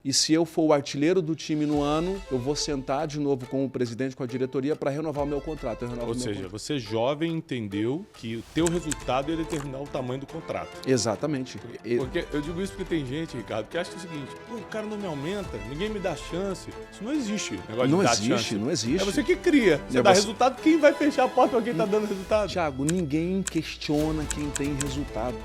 E se eu for o artilheiro do time no ano, eu vou sentar de novo com o presidente, com a diretoria, para renovar o meu contrato. Ou seja, você jovem entendeu que o teu resultado ia determinar o tamanho do contrato. Exatamente. Porque eu digo isso porque tem gente, Ricardo, que acha o seguinte: pô, o cara não me aumenta, ninguém me dá chance. Isso não existe. Negócio Não de dar existe, chance. não existe. É você que cria. Você dá resultado, quem vai fechar a porta para quem está dando resultado? Thiago, ninguém questiona quem tem resultado.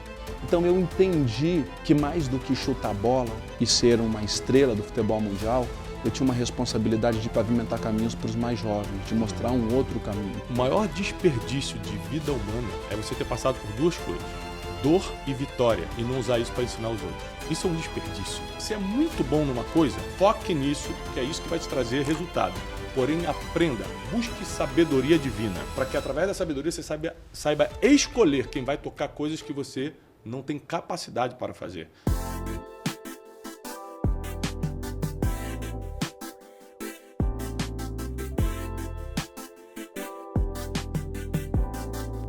Então eu entendi que mais do que chutar bola e ser uma estrela do futebol mundial, eu tinha uma responsabilidade de pavimentar caminhos para os mais jovens, de mostrar um outro caminho. O maior desperdício de vida humana é você ter passado por duas coisas: dor e vitória, e não usar isso para ensinar os outros. Isso é um desperdício. Você é muito bom numa coisa, foque nisso, que é isso que vai te trazer resultado. Porém, aprenda, busque sabedoria divina, para que através da sabedoria você saiba escolher quem vai tocar coisas que você não tem capacidade para fazer.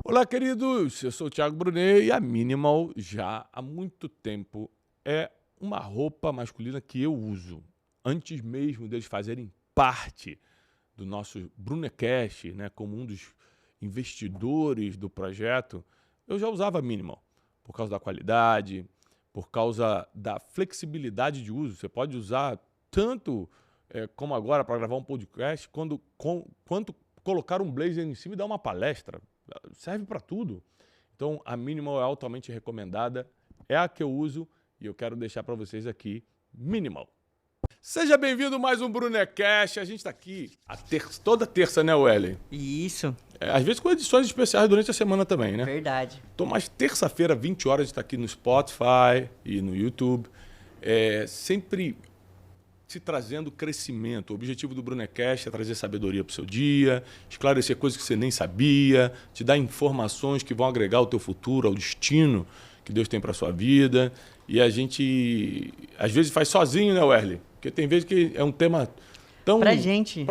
Olá, queridos! Eu sou o Thiago Brunet e a Minimal já há muito tempo é uma roupa masculina que eu uso. Antes mesmo deles fazerem parte do nosso Brunecast, né, como um dos investidores do projeto, eu já usava Minimal. Por causa da qualidade, por causa da flexibilidade de uso. Você pode usar tanto como agora para gravar um podcast, quanto colocar um blazer em cima e dar uma palestra. Serve para tudo. Então, a Minimal é altamente recomendada, é a que eu uso e eu quero deixar para vocês aqui, Minimal. Seja bem-vindo a mais um Brunecast. A gente está aqui toda terça, né, Wellen? Isso. Às vezes com edições especiais durante a semana também, né? Verdade. Então, mais terça-feira, 20 horas, a gente está aqui no Spotify e no YouTube, sempre te trazendo crescimento. O objetivo do Brunecast é trazer sabedoria para o seu dia, esclarecer coisas que você nem sabia, te dar informações que vão agregar ao teu futuro, ao destino que Deus tem para a sua vida. E a gente, às vezes, faz sozinho, né, Werley? Porque tem vezes que é um tema tão... Pra gente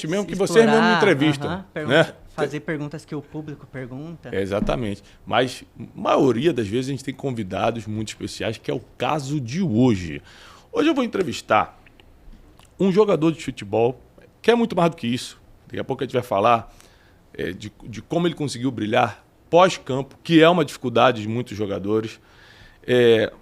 mesmo, que explorar, vocês mesmo me entrevistam. Né? Fazer perguntas que o público pergunta. Exatamente. Mas, a maioria das vezes, a gente tem convidados muito especiais, que é o caso de hoje. Hoje eu vou entrevistar um jogador de futebol que é muito mais do que isso. Daqui a pouco a gente vai falar de como ele conseguiu brilhar pós-campo, que é uma dificuldade de muitos jogadores.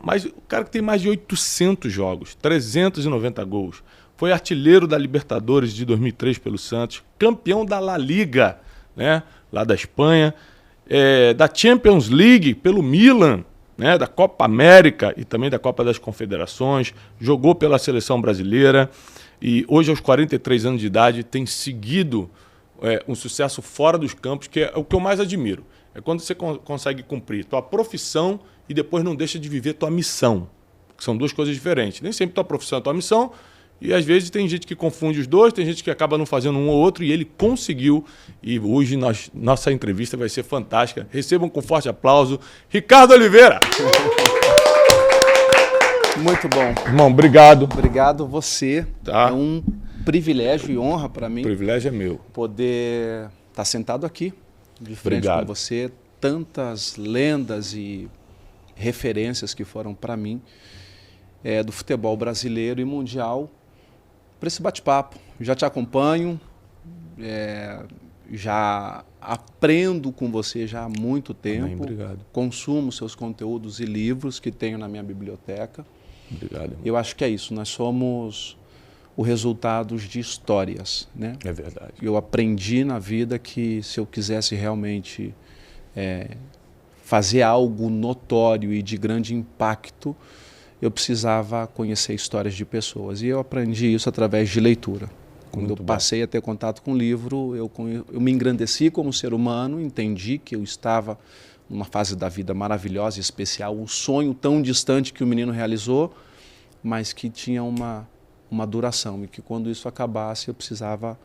Mas o cara que tem mais de 800 jogos, 390 gols, foi artilheiro da Libertadores de 2003 pelo Santos, campeão da La Liga, né, lá da Espanha, da Champions League pelo Milan, né, da Copa América e também da Copa das Confederações, jogou pela seleção brasileira e hoje, aos 43 anos de idade, tem seguido um sucesso fora dos campos, que é o que eu mais admiro. É quando você consegue cumprir tua profissão e depois não deixa de viver tua missão, que são duas coisas diferentes. Nem sempre tua profissão é tua missão, e às vezes tem gente que confunde os dois, tem gente que acaba não fazendo um ou outro, e ele conseguiu. E hoje nossa entrevista vai ser fantástica. Recebam com forte aplauso Ricardo Oliveira. Muito bom. Irmão, obrigado. Obrigado você. Tá. É um privilégio e honra para mim. O privilégio é meu. Poder estar sentado aqui, de frente com você. Tantas lendas e referências que foram para mim do futebol brasileiro e mundial, para esse bate-papo. Já te acompanho, já aprendo com você já há muito tempo. Amém, obrigado. Consumo seus conteúdos e livros que tenho na minha biblioteca. Obrigado, irmão. Eu acho que é isso, nós somos o resultado de histórias, né? É verdade. Eu aprendi na vida que se eu quisesse realmente fazer algo notório e de grande impacto, eu precisava conhecer histórias de pessoas. E eu aprendi isso através de leitura. Quando eu passei a ter contato com o livro, eu me engrandeci como ser humano, entendi que eu estava numa fase da vida maravilhosa e especial, um sonho tão distante que o menino realizou, mas que tinha uma duração e que quando isso acabasse eu precisava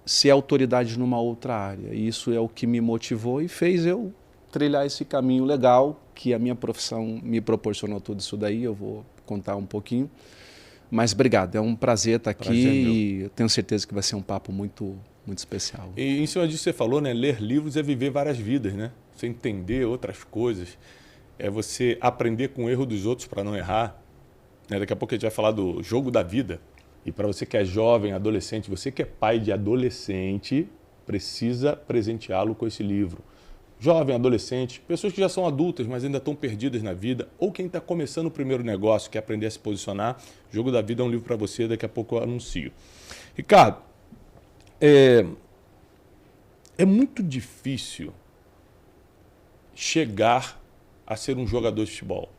ser autoridade numa outra área. E isso é o que me motivou e fez eu trilhar esse caminho legal, que a minha profissão me proporcionou tudo isso daí, eu vou contar um pouquinho. Mas obrigado, é um prazer estar aqui e eu tenho certeza que vai ser um papo muito, muito especial. E em cima disso você falou, né? Ler livros é viver várias vidas, né? Você entender outras coisas, é você aprender com o erro dos outros para não errar. né? Daqui a pouco a gente vai falar do jogo da vida. E para você que é jovem, adolescente, você que é pai de adolescente, precisa presenteá-lo com esse livro. Jovem, adolescente, pessoas que já são adultas, mas ainda estão perdidas na vida, ou quem está começando o primeiro negócio, quer aprender a se posicionar, Jogo da Vida é um livro para você, daqui a pouco eu anuncio. Ricardo, é muito difícil chegar a ser um jogador de futebol.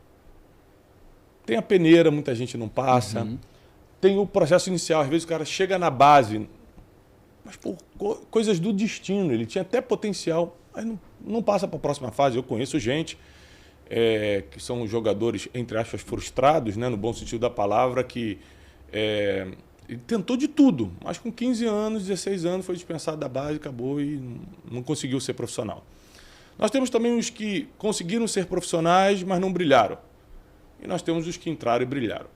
Tem a peneira, muita gente não passa. Tem o processo inicial, às vezes o cara chega na base, mas por coisas do destino, ele tinha até potencial, mas não passa para a próxima fase. Eu conheço gente que são jogadores, entre aspas, frustrados, né, no bom sentido da palavra, que ele tentou de tudo, mas com 15 anos, 16 anos, foi dispensado da base, acabou e não conseguiu ser profissional. Nós temos também os que conseguiram ser profissionais, mas não brilharam. E nós temos os que entraram e brilharam.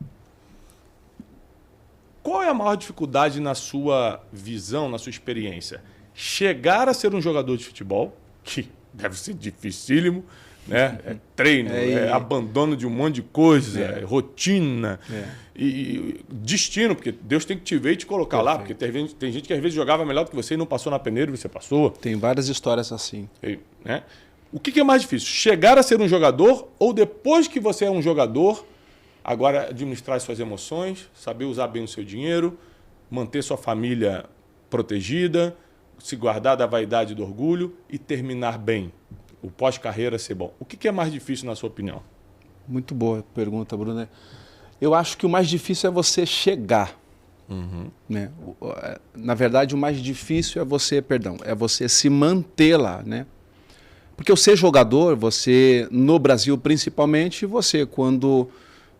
Qual é a maior dificuldade na sua visão, na sua experiência? Chegar a ser um jogador de futebol, que deve ser dificílimo, né? É treino, é abandono de um monte de coisa, é rotina e destino, porque Deus tem que te ver e te colocar lá, porque tem gente que às vezes jogava melhor do que você e não passou na peneira e você passou. Tem várias histórias assim. Né? O que é mais difícil? Chegar a ser um jogador ou depois que você é um jogador, agora administrar suas emoções, saber usar bem o seu dinheiro, manter sua família protegida, se guardar da vaidade e do orgulho e terminar bem, o pós-carreira ser bom. O que é mais difícil na sua opinião? Muito boa pergunta, Bruno. Eu acho que o mais difícil é você chegar. Né? Na verdade, o mais difícil é você se manter lá, né? Porque o ser jogador, você, no Brasil principalmente, você quando,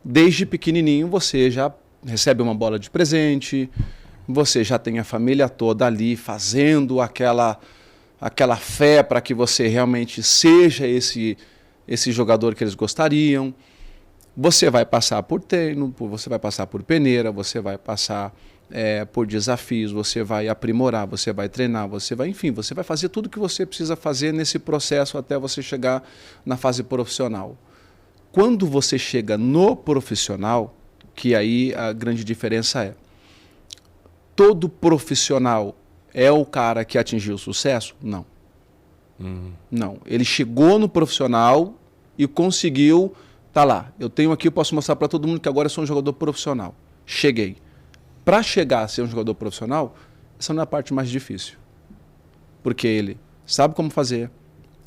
desde pequenininho, você já recebe uma bola de presente, você já tem a família toda ali fazendo aquela fé para que você realmente seja esse jogador que eles gostariam. Você vai passar por treino, você vai passar por peneira, você vai passar por desafios, você vai aprimorar, você vai treinar, você vai fazer tudo que você precisa fazer nesse processo até você chegar na fase profissional. Quando você chega no profissional, que aí a grande diferença é, todo profissional é o cara que atingiu o sucesso? Não. Não. Ele chegou no profissional e conseguiu, tá lá, eu tenho aqui, eu posso mostrar para todo mundo que agora eu sou um jogador profissional. Cheguei. Para chegar a ser um jogador profissional, essa não é a parte mais difícil. Porque ele sabe como fazer,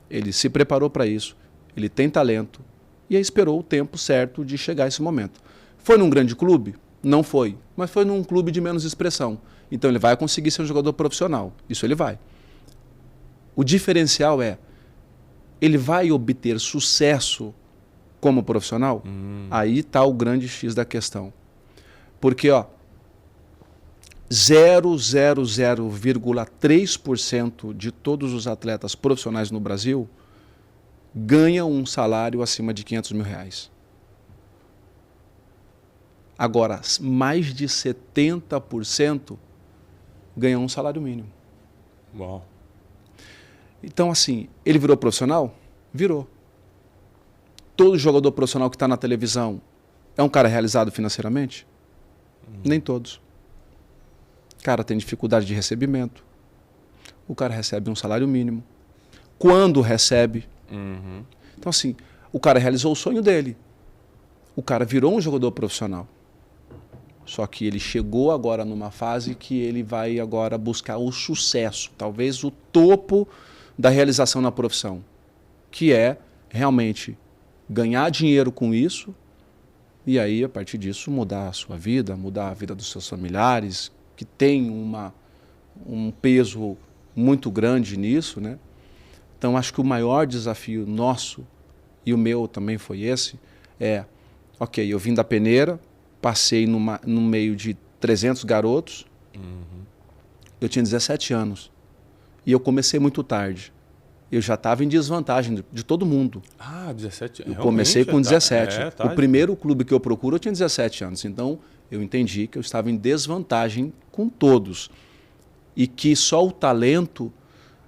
ele se preparou para isso, ele tem talento e aí esperou o tempo certo de chegar a esse momento. Foi num grande clube? Não foi, mas foi num clube de menos expressão. Então ele vai conseguir ser um jogador profissional, isso ele vai. O diferencial é, ele vai obter sucesso como profissional? Aí está o grande X da questão. Porque, 0,3% de todos os atletas profissionais no Brasil ganham um salário acima de R$500 mil. Agora, mais de 70% ganham um salário mínimo. Uau. Então, assim, ele virou profissional? Virou. Todo jogador profissional que está na televisão é um cara realizado financeiramente? Nem todos. O cara tem dificuldade de recebimento. O cara recebe um salário mínimo. Quando recebe. Então, assim, o cara realizou o sonho dele. O cara virou um jogador profissional. Só que ele chegou agora numa fase que ele vai agora buscar o sucesso, talvez o topo da realização na profissão, que é realmente ganhar dinheiro com isso e aí, a partir disso, mudar a sua vida, mudar a vida dos seus familiares, que tem um peso muito grande nisso, né? Então, acho que o maior desafio nosso, e o meu também foi esse, ok, eu vim da peneira, passei no meio de 300 garotos, eu tinha 17 anos, e eu comecei muito tarde. Eu já estava em desvantagem de todo mundo. 17 anos. Eu comecei com 17. O primeiro clube que eu procuro, eu tinha 17 anos. Então, eu entendi que eu estava em desvantagem com todos. E que só o talento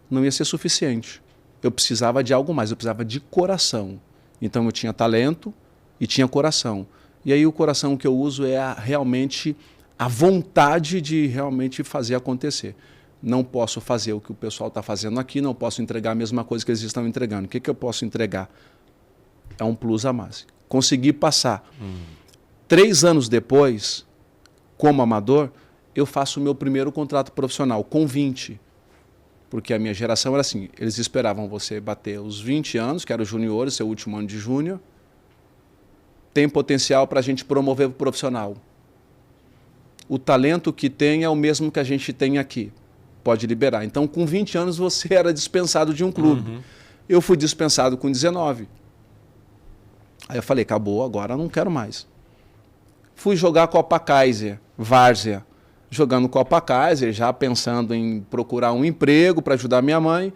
não ia ser suficiente. Eu precisava de algo mais, eu precisava de coração. Então, eu tinha talento e tinha coração. E aí o coração que eu uso é realmente a vontade de realmente fazer acontecer. Não posso fazer o que o pessoal está fazendo aqui, não posso entregar a mesma coisa que eles estão entregando. O que eu posso entregar? É um plus a mais. Consegui passar. 3 anos depois, como amador, eu faço o meu primeiro contrato profissional, com 20. Porque a minha geração era assim, eles esperavam você bater os 20 anos, que era o junior, seu último ano de júnior, tem potencial para a gente promover o profissional. O talento que tem é o mesmo que a gente tem aqui. Pode liberar. Então, com 20 anos, você era dispensado de um clube. Eu fui dispensado com 19. Aí eu falei, acabou, agora não quero mais. Fui jogar Copa Kaiser, Várzea. Jogando Copa Kaiser, já pensando em procurar um emprego para ajudar minha mãe.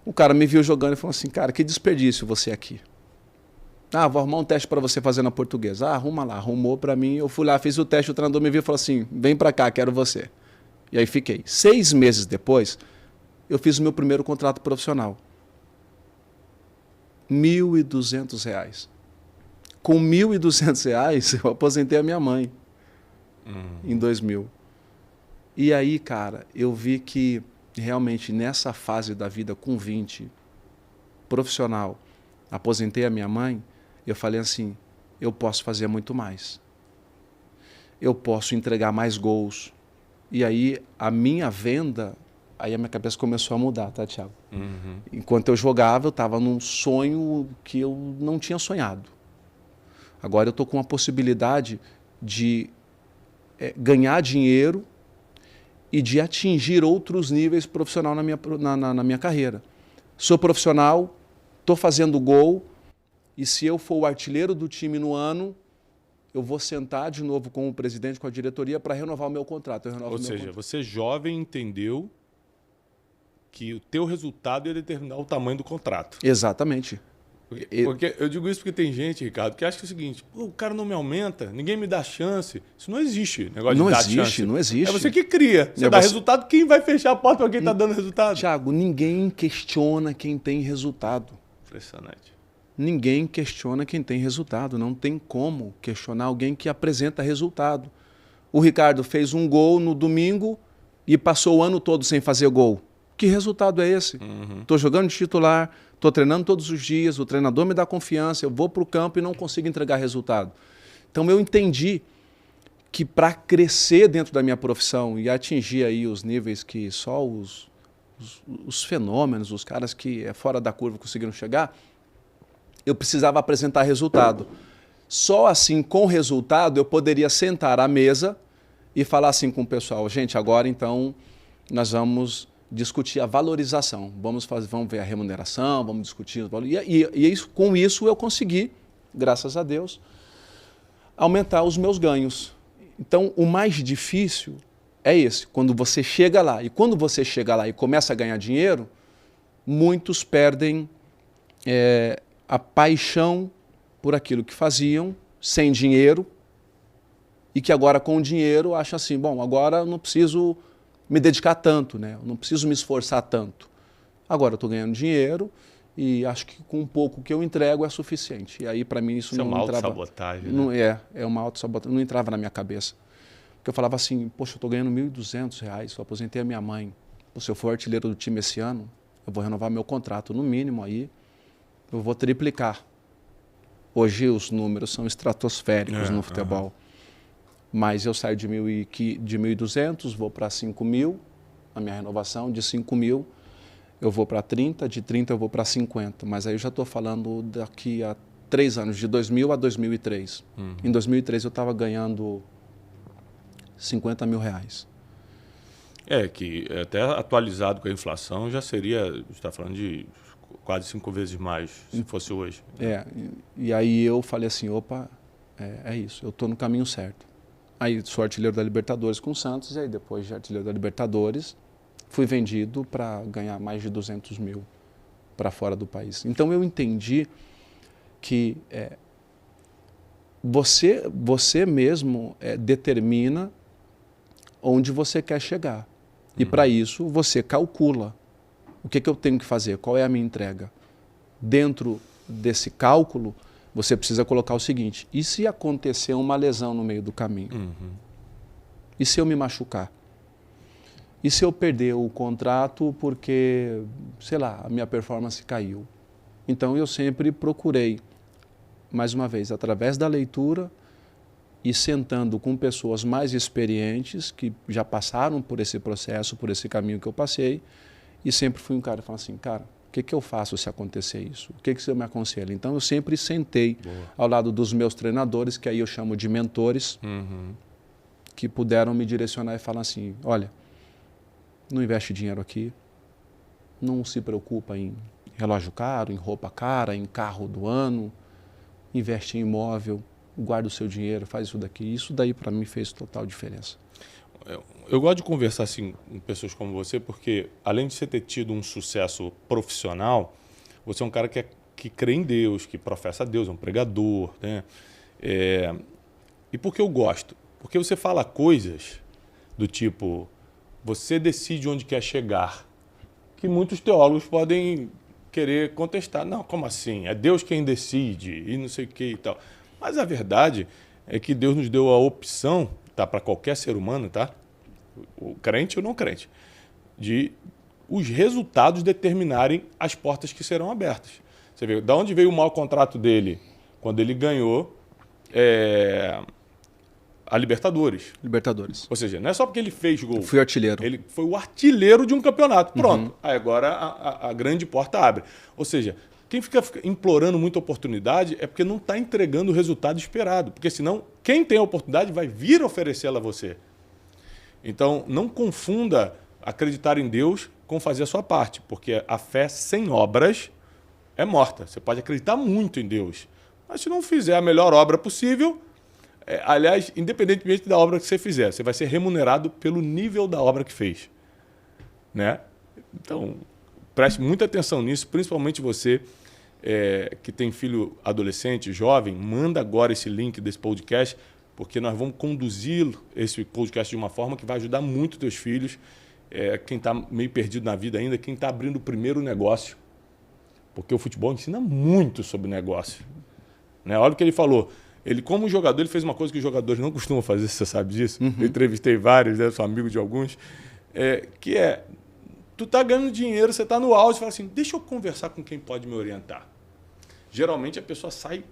O cara me viu jogando e falou assim, cara, que desperdício você aqui. Vou arrumar um teste para você fazer na Portuguesa. Arruma lá. Arrumou para mim. Eu fui lá, fiz o teste, o treinador me viu e falou assim, vem para cá, quero você. E aí fiquei. 6 meses depois, eu fiz o meu primeiro contrato profissional. R$ 1.200. Com R$ 1.200, eu aposentei a minha mãe. Em 2000. E aí, cara, eu vi que realmente nessa fase da vida, com 20, profissional, aposentei a minha mãe, eu falei assim, eu posso fazer muito mais. Eu posso entregar mais gols. E aí a minha venda, aí a minha cabeça começou a mudar, tá, Thiago? Enquanto eu jogava, eu estava num sonho que eu não tinha sonhado. Agora eu estou com a possibilidade de ganhar dinheiro e de atingir outros níveis profissional na minha carreira. Sou profissional, estou fazendo gol, e se eu for o artilheiro do time no ano, eu vou sentar de novo com o presidente, com a diretoria, para renovar o meu contrato. Ou seja, você jovem entendeu que o teu resultado ia determinar o tamanho do contrato. Exatamente. Porque eu digo isso porque tem gente, Ricardo, que acha que é o seguinte, o cara não me aumenta, ninguém me dá chance. Isso não existe, negócio de dar chance. Não existe. É você que cria. Você dá resultado, quem vai fechar a porta para quem está dando resultado? Thiago, ninguém questiona quem tem resultado. Impressionante. Ninguém questiona quem tem resultado. Não tem como questionar alguém que apresenta resultado. O Ricardo fez um gol no domingo e passou o ano todo sem fazer gol. Que resultado é esse? Estou jogando de titular, estou treinando todos os dias, o treinador me dá confiança, eu vou para o campo e não consigo entregar resultado. Então eu entendi que para crescer dentro da minha profissão e atingir aí os níveis que só os fenômenos, os caras que é fora da curva conseguiram chegar, eu precisava apresentar resultado. Só assim, com resultado, eu poderia sentar à mesa e falar assim com o pessoal, gente, agora então nós vamos discutir a valorização, vamos ver a remuneração, vamos discutir... com isso eu consegui, graças a Deus, aumentar os meus ganhos. Então, o mais difícil é esse, quando você chega lá. E quando você chega lá e começa a ganhar dinheiro, muitos perdem a paixão por aquilo que faziam, sem dinheiro, e que agora com o dinheiro acham assim, bom, agora eu não preciso me dedicar tanto, né? Eu não preciso me esforçar tanto. Agora eu estou ganhando dinheiro e acho que com um pouco que eu entrego é suficiente. E aí, para mim, isso não entrava... é uma autossabotagem, né? É uma autossabotagem. Não entrava na minha cabeça. Porque eu falava assim, poxa, eu estou ganhando R$ 1.200, eu aposentei a minha mãe. Pô, se eu for artilheiro do time esse ano, eu vou renovar meu contrato. No mínimo aí, eu vou triplicar. Hoje os números são estratosféricos no futebol. Mas eu saio de 1.200, vou para 5.000, a minha renovação, de 5.000 eu vou para 30, de 30 eu vou para 50. Mas aí eu já estou falando daqui a 3 anos, de 2000 a 2003. Em 2003 eu estava ganhando R$50 mil. Que até atualizado com a inflação já seria, você está falando de quase 5 vezes mais, se fosse hoje. E aí eu falei assim, opa, é isso, eu estou no caminho certo. Aí sou artilheiro da Libertadores com o Santos, e aí depois de artilheiro da Libertadores, fui vendido para ganhar mais de 200 mil para fora do país. Então eu entendi que você mesmo determina onde você quer chegar. E para isso você calcula o que eu tenho que fazer, qual é a minha entrega. Dentro desse cálculo, você precisa colocar o seguinte: e se acontecer uma lesão no meio do caminho? E se eu me machucar? E se eu perder o contrato porque, sei lá, a minha performance caiu? Então eu sempre procurei, mais uma vez, através da leitura e sentando com pessoas mais experientes que já passaram por esse processo, por esse caminho que eu passei, e sempre fui um cara que falava assim: cara, o que eu faço se acontecer isso? O que você me aconselha? Então eu sempre sentei ao lado dos meus treinadores, que aí eu chamo de mentores, que puderam me direcionar e falar assim: olha, não investe dinheiro aqui, não se preocupa em relógio caro, em roupa cara, em carro do ano, investe em imóvel, guarda o seu dinheiro, faz isso daqui. Isso daí para mim fez total diferença. Eu gosto de conversar assim com pessoas como você, porque além de você ter tido um sucesso profissional, você é um cara que crê em Deus, que professa a Deus, é um pregador, né? E por que eu gosto? Porque você fala coisas do tipo: você decide onde quer chegar, que muitos teólogos podem querer contestar. Não, como assim? É Deus quem decide e não sei o que e tal. Mas a verdade é que Deus nos deu a opção, tá, para qualquer ser humano, tá? O crente ou não crente, de os resultados determinarem as portas que serão abertas. Você vê, da onde veio o mau contrato dele quando ele ganhou a Libertadores. Libertadores. Ou seja, não é só porque ele fez gol. Eu fui artilheiro. Ele foi o artilheiro de um campeonato. Pronto. Aí agora a grande porta abre. Ou seja, quem fica implorando muita oportunidade é porque não está entregando o resultado esperado. Porque senão, quem tem a oportunidade vai vir oferecê-la a você. Então, não confunda acreditar em Deus com fazer a sua parte. Porque a fé sem obras é morta. Você pode acreditar muito em Deus, mas se não fizer a melhor obra possível... aliás, independentemente da obra que você fizer, você vai ser remunerado pelo nível da obra que fez, né? Então, preste muita atenção nisso, principalmente você que tem filho adolescente, jovem. Manda agora esse link desse podcast, porque nós vamos conduzir esse podcast de uma forma que vai ajudar muito teus filhos, quem está meio perdido na vida ainda, quem está abrindo o primeiro negócio, porque o futebol ensina muito sobre negócio, né? Olha o que ele falou. Ele, como jogador, ele fez uma coisa que os jogadores não costumam fazer, você sabe disso. Eu entrevistei vários, né, sou amigo de alguns, que tu tá ganhando dinheiro, você tá no auge, e fala assim: deixa eu conversar com quem pode me orientar. Geralmente a pessoa sai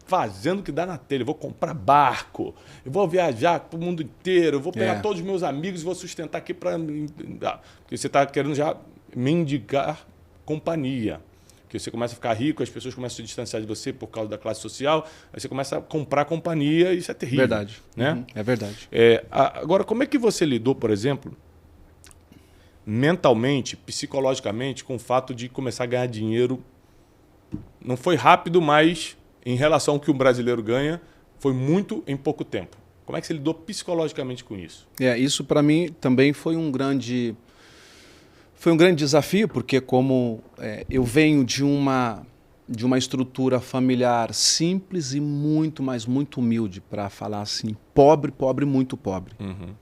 fazendo o que dá na telha. Eu vou comprar barco, eu vou viajar para o mundo inteiro, eu vou pegar todos os meus amigos e vou sustentar aqui para... Porque você está querendo já mendigar companhia. Porque você começa a ficar rico, as pessoas começam a se distanciar de você por causa da classe social, aí você começa a comprar companhia e isso é terrível. Verdade. Né? É verdade. Agora, como é que você lidou, por exemplo, mentalmente, psicologicamente, com o fato de começar a ganhar dinheiro? Não foi rápido, mas em relação ao que o brasileiro ganha, foi muito em pouco tempo. Como é que você lidou psicologicamente com isso? Isso para mim também foi um grande desafio, porque como eu venho de uma estrutura familiar simples e muito humilde, para falar assim, pobre, muito pobre,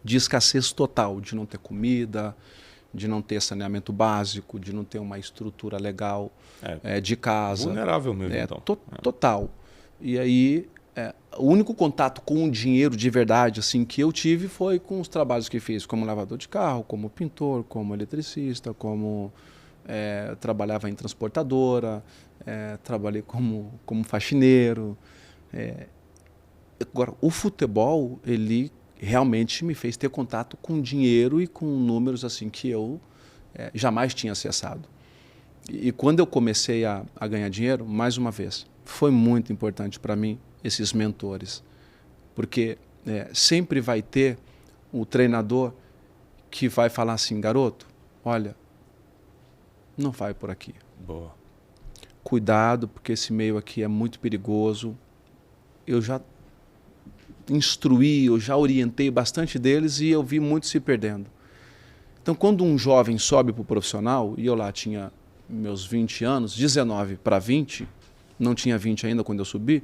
de escassez total, de não ter comida, de não ter saneamento básico, de não ter uma estrutura legal de casa. Vulnerável mesmo, então. Total. E aí, o único contato com o dinheiro de verdade assim, que eu tive foi com os trabalhos que fiz, como lavador de carro, como pintor, como eletricista, como trabalhava em transportadora, trabalhei como faxineiro. Agora, o futebol, ele realmente me fez ter contato com dinheiro e com números assim que eu jamais tinha acessado. E quando eu comecei a ganhar dinheiro, mais uma vez, foi muito importante para mim esses mentores, porque sempre vai ter o treinador que vai falar assim: garoto, olha, não vai por aqui. Boa. Cuidado, porque esse meio aqui é muito perigoso. Eu já instruí, eu já orientei bastante deles e eu vi muitos se perdendo. Então, quando um jovem sobe para o profissional, e eu lá tinha meus 20 anos, 19 para 20, não tinha 20 ainda quando eu subi,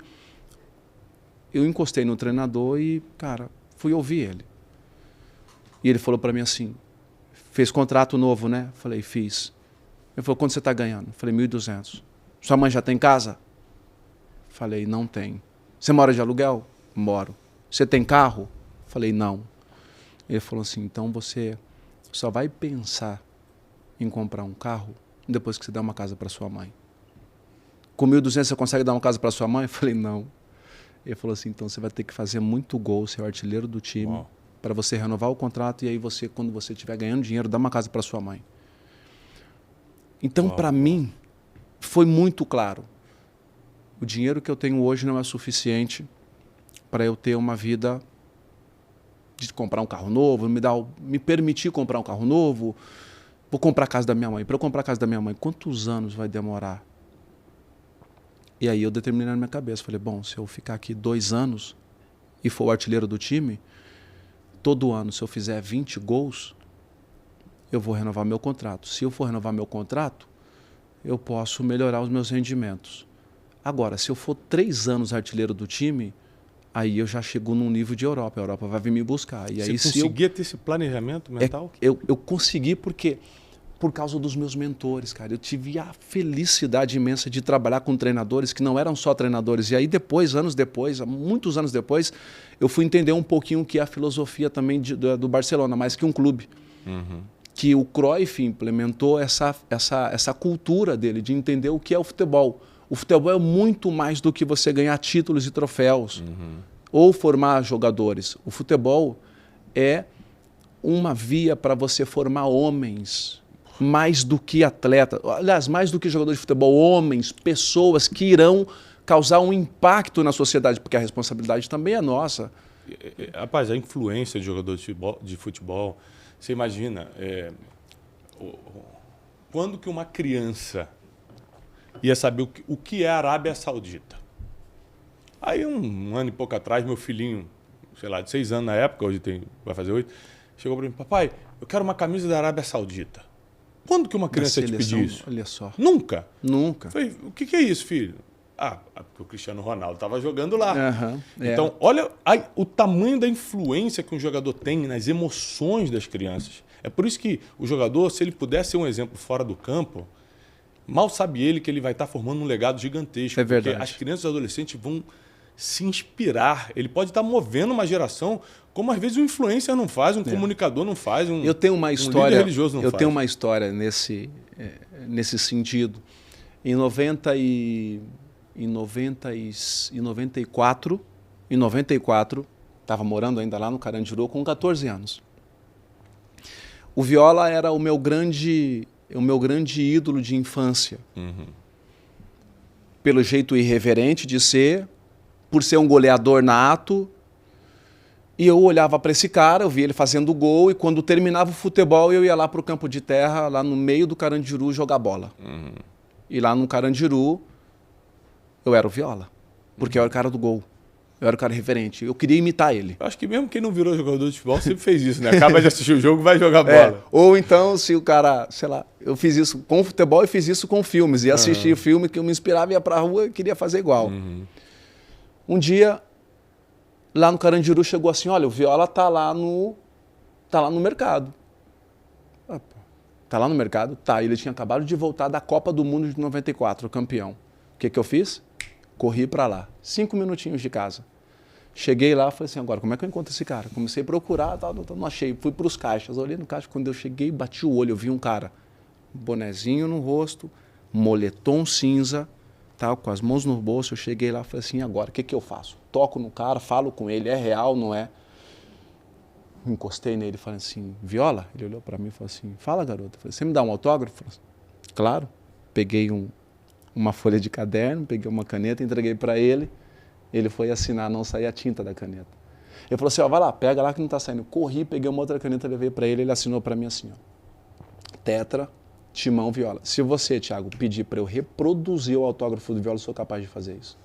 eu encostei no treinador e, cara, fui ouvir ele. E ele falou para mim assim: fez contrato novo, né? Falei: fiz. Ele falou: quanto você está ganhando? Falei: 1.200. Sua mãe já tem casa? Falei, não tem. Você mora de aluguel? Moro. Você tem carro? Falei, não. Ele falou assim, então você só vai pensar em comprar um carro depois que você der uma casa para sua mãe. Com 1.200 você consegue dar uma casa para sua mãe? Eu falei, não. Ele falou assim, então você vai ter que fazer muito gol, ser o artilheiro do time, para você renovar o contrato e aí você, quando você estiver ganhando dinheiro, dá uma casa para sua mãe. Então, para mim, foi muito claro. O dinheiro que eu tenho hoje não é suficiente para eu ter uma vida de comprar um carro novo, me permitir comprar um carro novo. Vou comprar a casa da minha mãe. Para eu comprar a casa da minha mãe, quantos anos vai demorar? E aí eu determinei na minha cabeça. Falei, bom, se eu ficar aqui 2 anos e for o artilheiro do time, todo ano, se eu fizer 20 gols, eu vou renovar meu contrato. Se eu for renovar meu contrato, eu posso melhorar os meus rendimentos. Agora, se eu for 3 anos artilheiro do time, aí eu já chego num nível de Europa. A Europa vai vir me buscar. E aí, você conseguia ter esse planejamento mental? Eu consegui por causa dos meus mentores, cara. Eu tive a felicidade imensa de trabalhar com treinadores que não eram só treinadores. E aí depois, anos depois, muitos anos depois, eu fui entender um pouquinho o que é a filosofia também do Barcelona, mais que um clube. Que o Cruyff implementou essa cultura dele, de entender o que é o futebol. O futebol é muito mais do que você ganhar títulos e troféus ou formar jogadores. O futebol é uma via para você formar homens, mais do que atletas. Aliás, mais do que jogadores de futebol, homens, pessoas que irão causar um impacto na sociedade, porque a responsabilidade também é nossa. Rapaz, a influência de jogadores de futebol, você imagina, quando que uma criança ia saber o que é a Arábia Saudita? Aí, um ano e pouco atrás, meu filhinho, sei lá, de 6 anos na época, hoje vai fazer 8, chegou para mim, papai, eu quero uma camisa da Arábia Saudita. Quando que uma criança te pediu isso? Olha só. Nunca? Nunca. Falei, o que é isso, filho? Porque o Cristiano Ronaldo estava jogando lá. Então, É. olha o tamanho da influência que um jogador tem nas emoções das crianças. É por isso que o jogador, se ele puder ser um exemplo fora do campo, mal sabe ele que ele vai estar formando um legado gigantesco. É verdade. Porque as crianças e adolescentes vão se inspirar. Ele pode estar movendo uma geração, como às vezes um influencer não faz, um comunicador não faz, eu tenho uma história, líder religioso não faz. Eu tenho uma história nesse sentido. Em 94, estava morando ainda lá no Carandiru com 14 anos. O Viola era o meu grande ídolo de infância. Pelo jeito irreverente de ser, por ser um goleador nato. E eu olhava para esse cara, eu via ele fazendo gol, e quando terminava o futebol, eu ia lá para o campo de terra, lá no meio do Carandiru, jogar bola. E lá no Carandiru, eu era o Viola, porque eu era o cara do gol. Eu era o cara referente. Eu queria imitar ele. Eu acho que mesmo quem não virou jogador de futebol sempre fez isso, né? Acaba de assistir o jogo, vai jogar bola. Ou então, se o cara, sei lá, eu fiz isso com futebol e fiz isso com filmes. E assistia filme que eu me inspirava, ia pra rua e queria fazer igual. Um dia, lá no Carandiru, chegou assim, olha, o Viola tá lá no mercado. Tá lá no mercado? Tá. Ele tinha acabado de voltar da Copa do Mundo de 94, campeão. O que eu fiz? Corri para lá, 5 minutinhos de casa. Cheguei lá, falei assim, agora como é que eu encontro esse cara? Comecei a procurar, não achei. Fui para os caixas, olhei no caixa, quando eu cheguei, bati o olho, eu vi um cara, bonezinho no rosto, moletom cinza, tal, com as mãos no bolso. Eu cheguei lá, falei assim, agora, o que eu faço? Toco no cara, falo com ele, é real, não é? Encostei nele, falei assim, Viola? Ele olhou para mim e falou assim, fala, garoto. Eu falei, você me dá um autógrafo? Falei assim, claro. Peguei uma folha de caderno, peguei uma caneta, entreguei para ele. Ele foi assinar, não saía a tinta da caneta. Ele falou assim, vai lá, pega lá que não está saindo. Corri, peguei uma outra caneta, levei para ele, ele assinou para mim assim, Tetra, Timão, Viola. Se você, Thiago, pedir para eu reproduzir o autógrafo do Viola, eu sou capaz de fazer isso.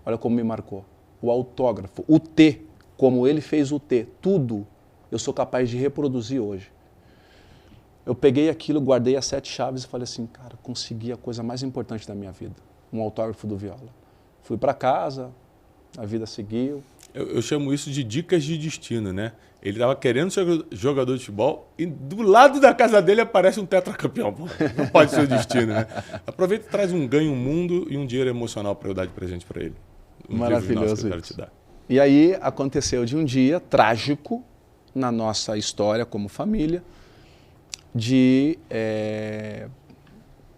Olha como me marcou. O autógrafo, o T, como ele fez o T, tudo eu sou capaz de reproduzir hoje. Eu peguei aquilo, guardei as 7 chaves e falei assim, cara, consegui a coisa mais importante da minha vida, um autógrafo do Viola. Fui para casa, a vida seguiu. Eu chamo isso de dicas de destino, né? Ele estava querendo ser jogador de futebol e do lado da casa dele aparece um tetracampeão. Pô, não pode ser o destino, né? Aproveita e traz um ganho mundo e um dinheiro emocional para eu dar de presente para ele. Maravilhoso que eu quero te dar. E aí aconteceu de um dia trágico na nossa história como família de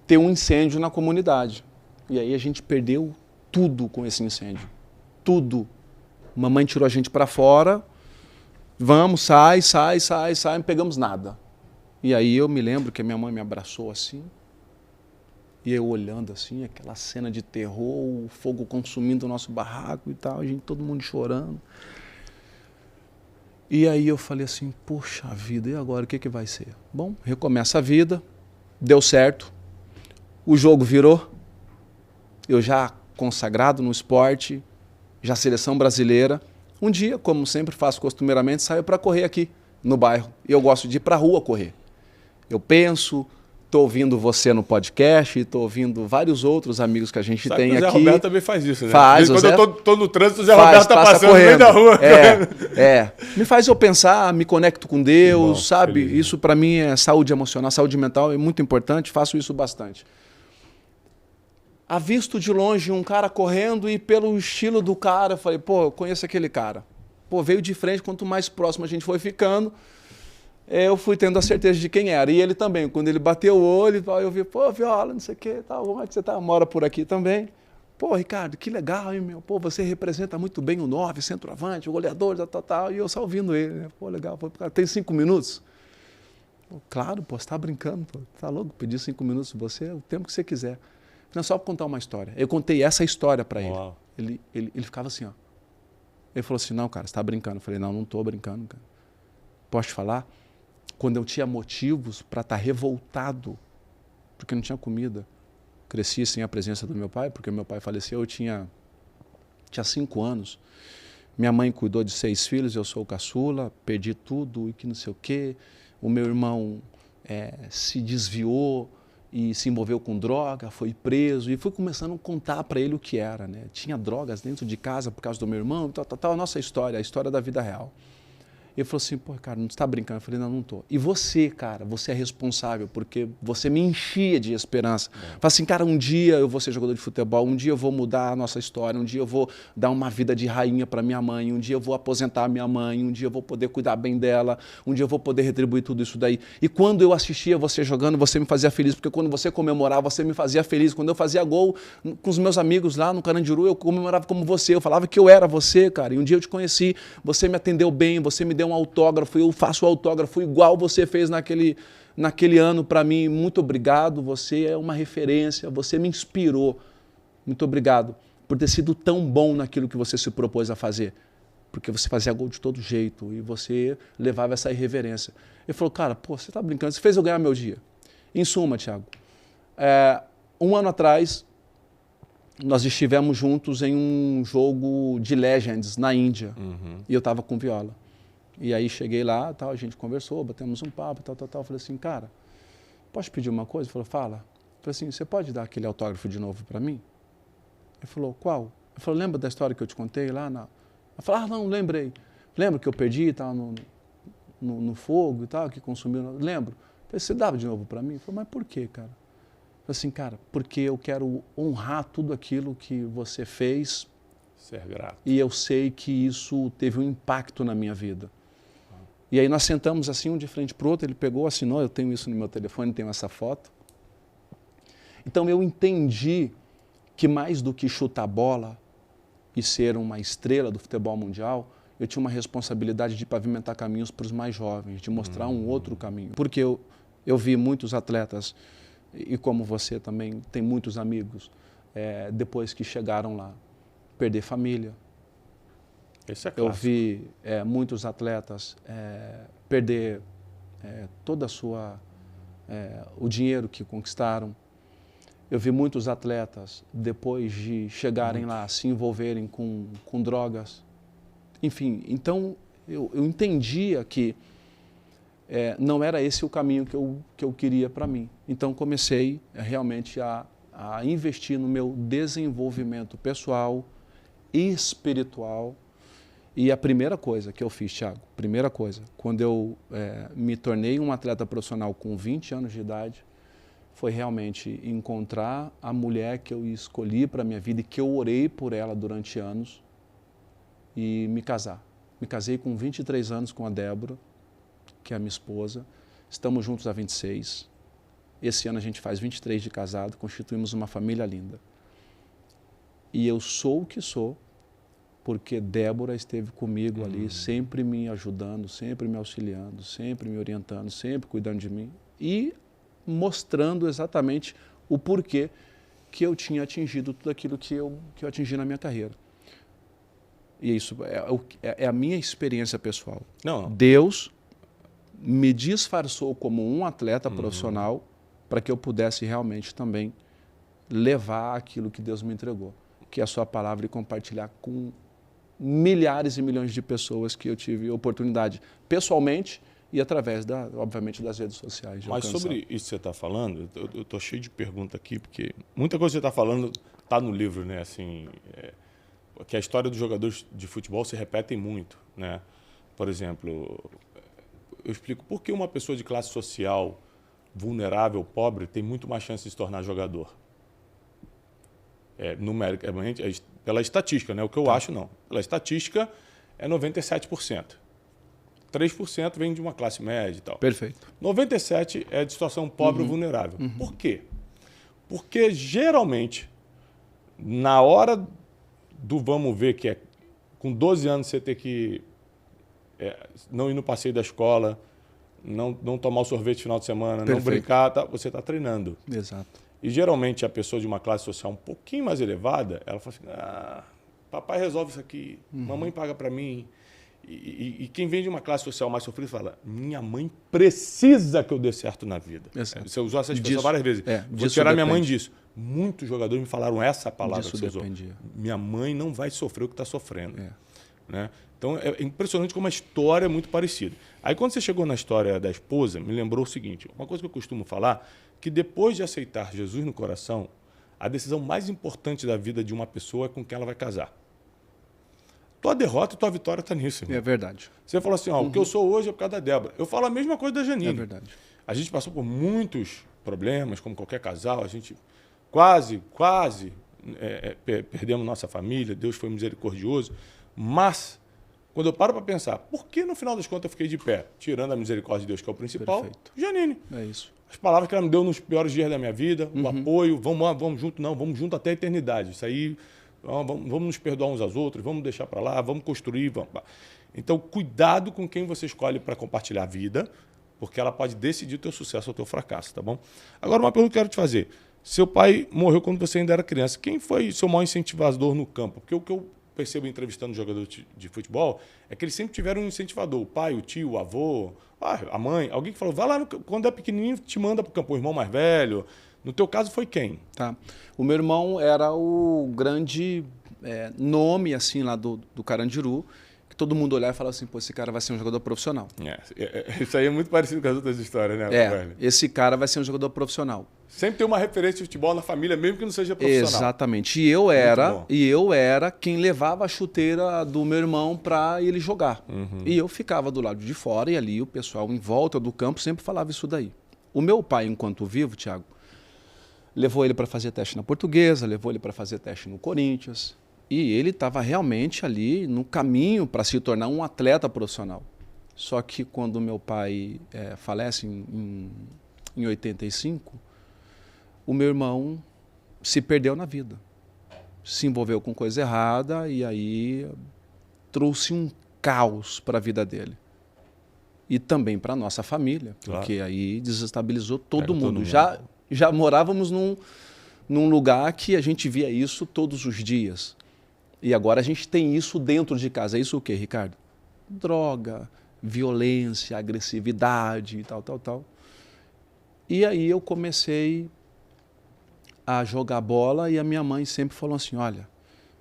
ter um incêndio na comunidade. E aí a gente perdeu tudo com esse incêndio. Tudo. Mamãe tirou a gente para fora. Vamos, sai, não pegamos nada. E aí eu me lembro que a minha mãe me abraçou assim, e eu olhando assim, aquela cena de terror, o fogo consumindo o nosso barraco e tal, a gente, todo mundo chorando. E aí eu falei assim, poxa vida, e agora o que vai ser? Bom, recomeça a vida, deu certo, o jogo virou, eu já consagrado no esporte, já seleção brasileira. Um dia, como sempre faço costumeiramente, saio para correr aqui no bairro. E eu gosto de ir para a rua correr. Eu penso, estou ouvindo você no podcast, estou ouvindo vários outros amigos que a gente tem aqui. O Zé Roberto também faz isso, né? Faz. Quando Zé... eu estou no trânsito, o Zé Roberto está passando correndo. No meio da rua. Me faz eu pensar, me conecto com Deus, bom, sabe? feliz, isso para mim é saúde emocional, saúde mental é muito importante, faço isso bastante. Avisto de longe um cara correndo e pelo estilo do cara, eu falei, pô, eu conheço aquele cara. Pô, veio de frente, quanto mais próximo a gente foi ficando, eu fui tendo a certeza de quem era. E ele também, quando ele bateu o olho, eu vi, pô, Viola, não sei o quê, tal, como é que você tá? Mora por aqui também. Pô, Ricardo, que legal, hein, meu? Pô, você representa muito bem o 9, centroavante, o goleador, tal. E eu só ouvindo ele, né? Pô, legal, pô, tem 5 minutos? Pô, claro, pô, você tá brincando, pô, tá louco? Pedir 5 minutos de você, o tempo que você quiser. Não, só para contar uma história. Eu contei essa história para ele. Ele ficava assim, ó. Ele falou assim, não, cara, você está brincando. Eu falei, não estou brincando, cara. Posso te falar? Quando eu tinha motivos para estar revoltado, porque não tinha comida, cresci sem a presença do meu pai, porque meu pai faleceu, eu tinha 5 anos. Minha mãe cuidou de 6 filhos, eu sou o caçula, perdi tudo e que não sei o quê. O meu irmão se desviou e se envolveu com droga, foi preso, e fui começando a contar para ele o que era, né? Tinha drogas dentro de casa por causa do meu irmão, tal, a nossa história, a história da vida real. Ele falou assim, pô, cara, não está brincando? Eu falei, não estou. E você, cara, você é responsável, porque você me enchia de esperança. Falei assim, cara, um dia eu vou ser jogador de futebol, um dia eu vou mudar a nossa história, um dia eu vou dar uma vida de rainha para minha mãe, um dia eu vou aposentar minha mãe, um dia eu vou poder cuidar bem dela, um dia eu vou poder retribuir tudo isso daí. E quando eu assistia você jogando, você me fazia feliz, porque quando você comemorava, você me fazia feliz. Quando eu fazia gol com os meus amigos lá no Carandiru, eu comemorava como você, eu falava que eu era você, cara. E um dia eu te conheci, você me atendeu bem, você me deu um autógrafo, eu faço o autógrafo igual você fez naquele ano para mim. Muito obrigado, você é uma referência, você me inspirou. Muito obrigado por ter sido tão bom naquilo que você se propôs a fazer. Porque você fazia gol de todo jeito e você levava essa irreverência. Ele falou, cara, pô, você tá brincando, você fez eu ganhar meu dia. Em suma, Thiago, 1 ano atrás, nós estivemos juntos em um jogo de Legends na Índia. E eu estava com Viola. E aí cheguei lá, tal, a gente conversou, batemos um papo, tal. Falei assim, cara, posso pedir uma coisa? Ele falou, fala. Eu falei assim, você pode dar aquele autógrafo de novo para mim? Ele falou, qual? Eu falei, lembra da história que eu te contei lá? Eu falei, não, lembrei. Lembra que eu perdi tal, no fogo e tal, que consumiu? Lembro. Eu falei, você dava de novo para mim? Ele falou, mas por quê, cara? Eu falei assim, cara, porque eu quero honrar tudo aquilo que você fez. Ser grato. E eu sei que isso teve um impacto na minha vida. E aí nós sentamos assim, um de frente para o outro, ele pegou, assinou, eu tenho isso no meu telefone, tenho essa foto. Então eu entendi que mais do que chutar bola e ser uma estrela do futebol mundial, eu tinha uma responsabilidade de pavimentar caminhos para os mais jovens, de mostrar um outro caminho. Porque eu vi muitos atletas, e como você também tem muitos amigos, depois que chegaram lá, perder família. Esse é clássico. Eu vi muitos atletas perder toda a o dinheiro que conquistaram. Eu vi muitos atletas, depois de chegarem lá, se envolverem com drogas. Enfim, então eu entendia que não era esse o caminho que eu queria para mim. Então comecei realmente a investir no meu desenvolvimento pessoal e espiritual. E a primeira coisa que eu fiz, Thiago, primeira coisa, quando eu me tornei um atleta profissional com 20 anos de idade, foi realmente encontrar a mulher que eu escolhi para a minha vida e que eu orei por ela durante anos e me casar. Me casei com 23 anos com a Débora, que é a minha esposa. Estamos juntos há 26. Esse ano a gente faz 23 de casado, constituímos uma família linda. E eu sou o que sou, porque Débora esteve comigo ali, sempre me ajudando, sempre me auxiliando, sempre me orientando, sempre cuidando de mim e mostrando exatamente o porquê que eu tinha atingido tudo aquilo que eu atingi na minha carreira. E isso é a minha experiência pessoal. Não. Deus me disfarçou como um atleta profissional para que eu pudesse realmente também levar aquilo que Deus me entregou, que é a sua palavra, e compartilhar com milhares e milhões de pessoas que eu tive oportunidade pessoalmente e através, obviamente, das redes sociais. Mas sobre isso que você está falando, eu estou cheio de perguntas aqui, porque muita coisa que você está falando está no livro, né? Assim, que a história dos jogadores de futebol se repetem muito, né? Por exemplo, eu explico por que uma pessoa de classe social vulnerável, pobre, tem muito mais chance de se tornar jogador. Numericamente, pela estatística, né? O que eu acho, não. Pela estatística, é 97%. 3% vem de uma classe média e tal. Perfeito. 97% é de situação pobre ou vulnerável. Por quê? Porque, geralmente, na hora do vamos ver, que é com 12 anos você ter que não ir no passeio da escola, não tomar o sorvete no final de semana, Perfeito. não brincar, você está treinando. Exato. E, geralmente, a pessoa de uma classe social um pouquinho mais elevada, ela fala assim, papai resolve isso aqui, mamãe paga para mim. E quem vem de uma classe social mais sofrida fala, minha mãe precisa que eu dê certo na vida. Exato. Você usou essa expressão várias vezes. Vou tirar minha mãe disso. Muitos jogadores me falaram essa palavra Disso que você usou. dependia. Minha mãe não vai sofrer o que está sofrendo. Né? Então, é impressionante como a história é muito parecida. Aí, quando você chegou na história da esposa, me lembrou o seguinte, uma coisa que eu costumo falar, que depois de aceitar Jesus no coração, a decisão mais importante da vida de uma pessoa é com quem ela vai casar. Tua derrota e tua vitória está nisso. Irmão. É verdade. Você falou assim, o que eu sou hoje é por causa da Débora. Eu falo a mesma coisa da Janine. É verdade. A gente passou por muitos problemas, como qualquer casal. A gente quase perdemos nossa família. Deus foi misericordioso. Mas, quando eu paro para pensar, por que no final das contas eu fiquei de pé? Tirando a misericórdia de Deus, que é o principal. Perfeito. Janine. É isso. As palavras que ela me deu nos piores dias da minha vida, o apoio, vamos junto, vamos junto até a eternidade. Isso aí... Vamos nos perdoar uns aos outros, vamos deixar para lá, vamos construir. Então, cuidado com quem você escolhe para compartilhar a vida, porque ela pode decidir o teu sucesso ou o teu fracasso, tá bom? Agora, uma pergunta que eu quero te fazer. Seu pai morreu quando você ainda era criança. Quem foi seu maior incentivador no campo? Porque o que eu percebo entrevistando jogadores de futebol é que eles sempre tiveram um incentivador. O pai, o tio, o avô, a mãe. Alguém que falou, vai lá, quando é pequenininho, te manda para o campo. O irmão mais velho. No teu caso, foi quem? Tá. O meu irmão era o grande nome assim lá do Carandiru, que todo mundo olhava e falava assim, pô, esse cara vai ser um jogador profissional. Isso aí é muito parecido com as outras histórias, né? Esse cara vai ser um jogador profissional. Sempre tem uma referência de futebol na família, mesmo que não seja profissional. Exatamente. E eu era quem levava a chuteira do meu irmão para ele jogar. E eu ficava do lado de fora e ali o pessoal em volta do campo sempre falava isso daí. O meu pai, enquanto vivo, Thiago, levou ele para fazer teste na Portuguesa, levou ele para fazer teste no Corinthians. E ele estava realmente ali no caminho para se tornar um atleta profissional. Só que quando meu pai falece em 85, o meu irmão se perdeu na vida. Se envolveu com coisa errada e aí trouxe um caos para a vida dele. E também para a nossa família, porque aí desestabilizou todo mundo. Já morávamos num lugar que a gente via isso todos os dias. E agora a gente tem isso dentro de casa. É isso o quê, Ricardo? Droga, violência, agressividade e tal. E aí eu comecei a jogar bola e a minha mãe sempre falou assim, olha,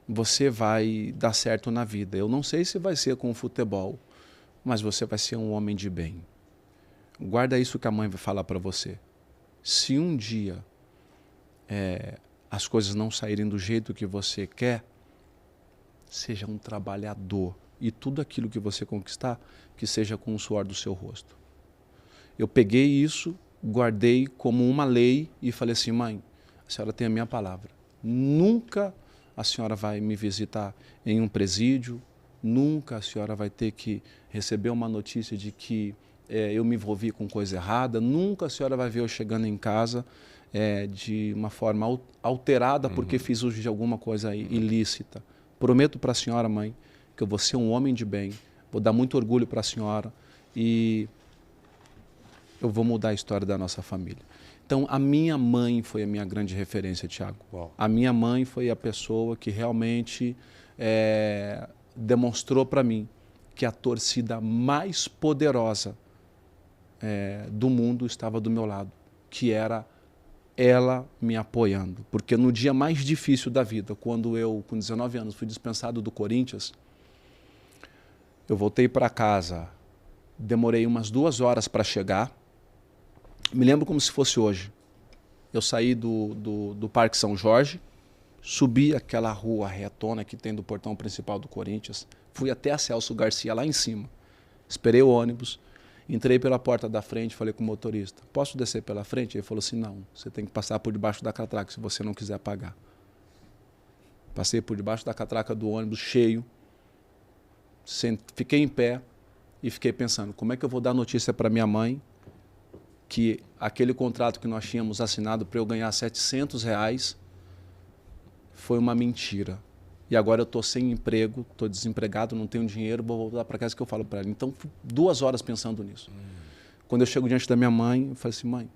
você vai dar certo na vida. Eu não sei se vai ser com o futebol, mas você vai ser um homem de bem. Guarda isso que a mãe vai falar para você. Se um dia as coisas não saírem do jeito que você quer, seja um trabalhador, E tudo aquilo que você conquistar, que seja com o suor do seu rosto. Eu peguei isso, guardei como uma lei e falei assim, mãe, a senhora tem a minha palavra. Nunca a senhora vai me visitar em um presídio, nunca a senhora vai ter que receber uma notícia de que eu me envolvi com coisa errada, nunca a senhora vai ver eu chegando em casa de uma forma alterada porque fiz uso de alguma coisa ilícita. Prometo para a senhora, mãe, que eu vou ser um homem de bem, vou dar muito orgulho para a senhora e eu vou mudar a história da nossa família. Então, a minha mãe foi a minha grande referência, Thiago. Uau. A minha mãe foi a pessoa que realmente demonstrou para mim que a torcida mais poderosa do mundo estava do meu lado, que era ela me apoiando. Porque no dia mais difícil da vida, quando eu, com 19 anos, fui dispensado do Corinthians, eu voltei para casa, demorei umas 2 horas para chegar. Me lembro como se fosse hoje. Eu saí do Parque São Jorge, subi aquela rua retona que tem do portão principal do Corinthians, fui até a Celso Garcia lá em cima, esperei o ônibus, entrei pela porta da frente, falei com o motorista, posso descer pela frente? Ele falou assim, não, você tem que passar por debaixo da catraca se você não quiser pagar. Passei por debaixo da catraca do ônibus cheio, fiquei em pé e fiquei pensando, como é que eu vou dar notícia para minha mãe que aquele contrato que nós tínhamos assinado para eu ganhar R$700 foi uma mentira. E agora eu estou sem emprego, estou desempregado, não tenho dinheiro, vou voltar para casa, que eu falo para ela. Então, 2 horas pensando nisso. Quando eu chego diante da minha mãe, eu falo assim, mãe,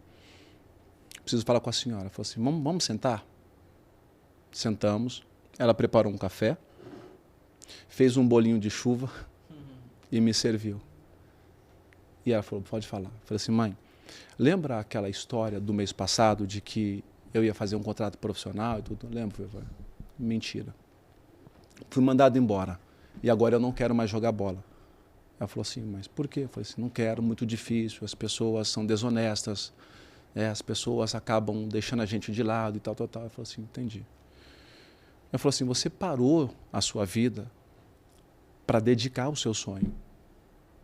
preciso falar com a senhora. Ela falou assim, vamos sentar? Sentamos, ela preparou um café, fez um bolinho de chuva e me serviu. E ela falou, pode falar. Eu falei assim, mãe, lembra aquela história do mês passado de que eu ia fazer um contrato profissional e tudo? Lembro? Mentira. Fui mandado embora e agora eu não quero mais jogar bola. Ela falou assim, mas por quê? Eu falei assim, não quero, muito difícil, as pessoas são desonestas, as pessoas acabam deixando a gente de lado e tal. Ela falou assim, entendi. Ela falou assim, você parou a sua vida para dedicar ao seu sonho.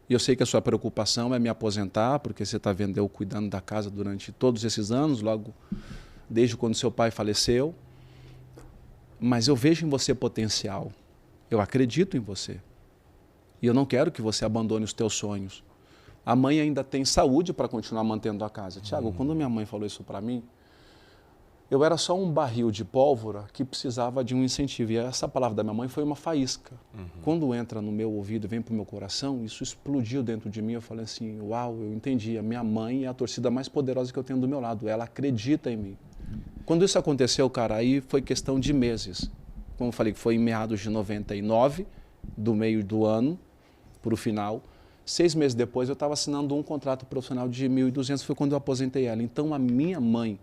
E eu sei que a sua preocupação é me aposentar, porque você está vendo eu cuidando da casa durante todos esses anos, logo desde quando seu pai faleceu. Mas eu vejo em você potencial. Eu acredito em você. E eu não quero que você abandone os teus sonhos. A mãe ainda tem saúde para continuar mantendo a casa. Tiago, quando minha mãe falou isso para mim, eu era só um barril de pólvora que precisava de um incentivo. E essa palavra da minha mãe foi uma faísca. Quando entra no meu ouvido e vem para o meu coração, isso explodiu dentro de mim. Eu falei assim, uau, eu entendi. A minha mãe é a torcida mais poderosa que eu tenho do meu lado. Ela acredita em mim. Quando isso aconteceu, cara, aí foi questão de meses. Como eu falei, foi em meados de 99, do meio do ano para o final. 6 meses depois eu estava assinando um contrato profissional de 1.200, foi quando eu aposentei ela. Então a minha mãe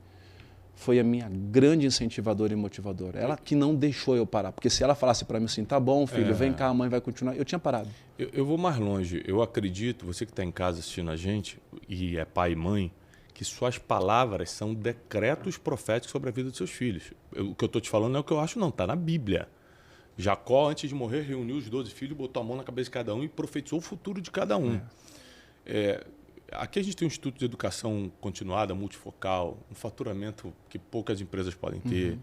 foi a minha grande incentivadora e motivadora. Ela que não deixou eu parar. Porque se ela falasse para mim assim, tá bom, filho, vem cá, a mãe vai continuar, eu tinha parado. Eu vou mais longe. Eu acredito, você que está em casa assistindo a gente, e é pai e mãe, que suas palavras são decretos proféticos sobre a vida dos seus filhos. O que eu estou te falando não é o que eu acho, não. Está na Bíblia. Jacó, antes de morrer, reuniu os 12 filhos, botou a mão na cabeça de cada um e profetizou o futuro de cada um. Aqui a gente tem um instituto de educação continuada, multifocal, um faturamento que poucas empresas podem ter.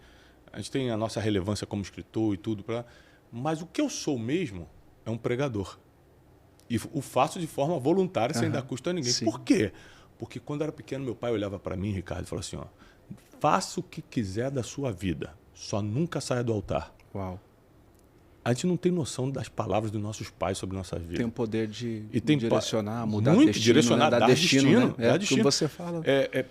A gente tem a nossa relevância como escritor e tudo. Mas o que eu sou mesmo é um pregador. E o faço de forma voluntária, sem dar custo a ninguém. Sim. Por quê? Porque quando eu era pequeno, meu pai olhava para mim, Ricardo, e falou assim, faça o que quiser da sua vida, só nunca saia do altar. Uau. A gente não tem noção das palavras dos nossos pais sobre nossa vida. Tem o poder de tem direcionar, mudar muito destino, direcionar, né? dar destino, né? dar destino. Como você fala.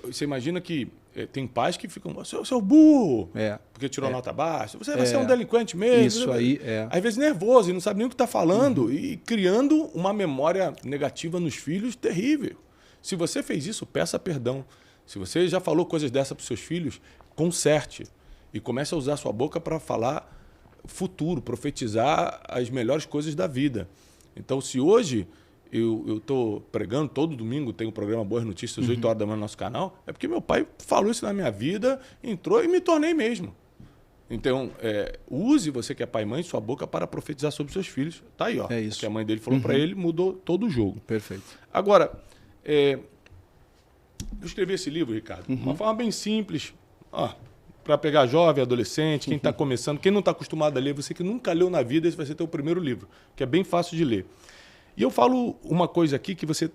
Você imagina que tem pais que ficam, seu burro, porque tirou nota baixa, você vai ser um delinquente mesmo. Isso aí Às vezes nervoso e não sabe nem o que está falando e criando uma memória negativa nos filhos terrível. Se você fez isso, peça perdão. Se você já falou coisas dessas para os seus filhos, conserte e comece a usar a sua boca para falar futuro, profetizar as melhores coisas da vida. Então, se hoje eu estou pregando, todo domingo tem o programa Boas Notícias, às 8 horas da manhã no nosso canal, é porque meu pai falou isso na minha vida, entrou e me tornei mesmo. Então, use, você que é pai e mãe, sua boca para profetizar sobre seus filhos. Tá aí, ó. É isso. O que a mãe dele falou para ele mudou todo o jogo. Perfeito. Agora, eu escrevi esse livro, Ricardo, de uma forma bem simples, para pegar jovem, adolescente, quem está começando, quem não está acostumado a ler, você que nunca leu na vida, esse vai ser teu primeiro livro, que é bem fácil de ler. E eu falo uma coisa aqui que você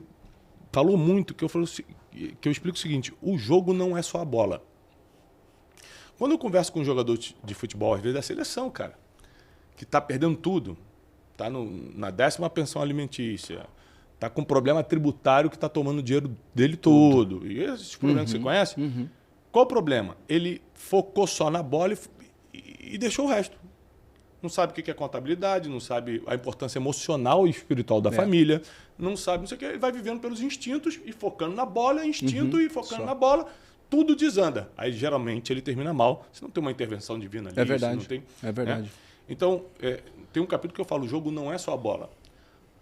falou muito, que eu explico o seguinte: o jogo não é só a bola. Quando eu converso com um jogador de futebol, às vezes da seleção, cara, que está perdendo tudo, está na 10ª pensão alimentícia, está com problema tributário que está tomando o dinheiro dele todo, e esses problemas que você conhece, qual o problema? Ele focou só na bola e deixou o resto. Não sabe o que é contabilidade, não sabe a importância emocional e espiritual da família, não sabe, não sei o que, ele vai vivendo pelos instintos e focando na bola, instinto e focando na bola, tudo desanda. Aí geralmente ele termina mal, se não tem uma intervenção divina ali. É verdade, não tem, é verdade. Né? Então, tem um capítulo que eu falo, o jogo não é só a bola.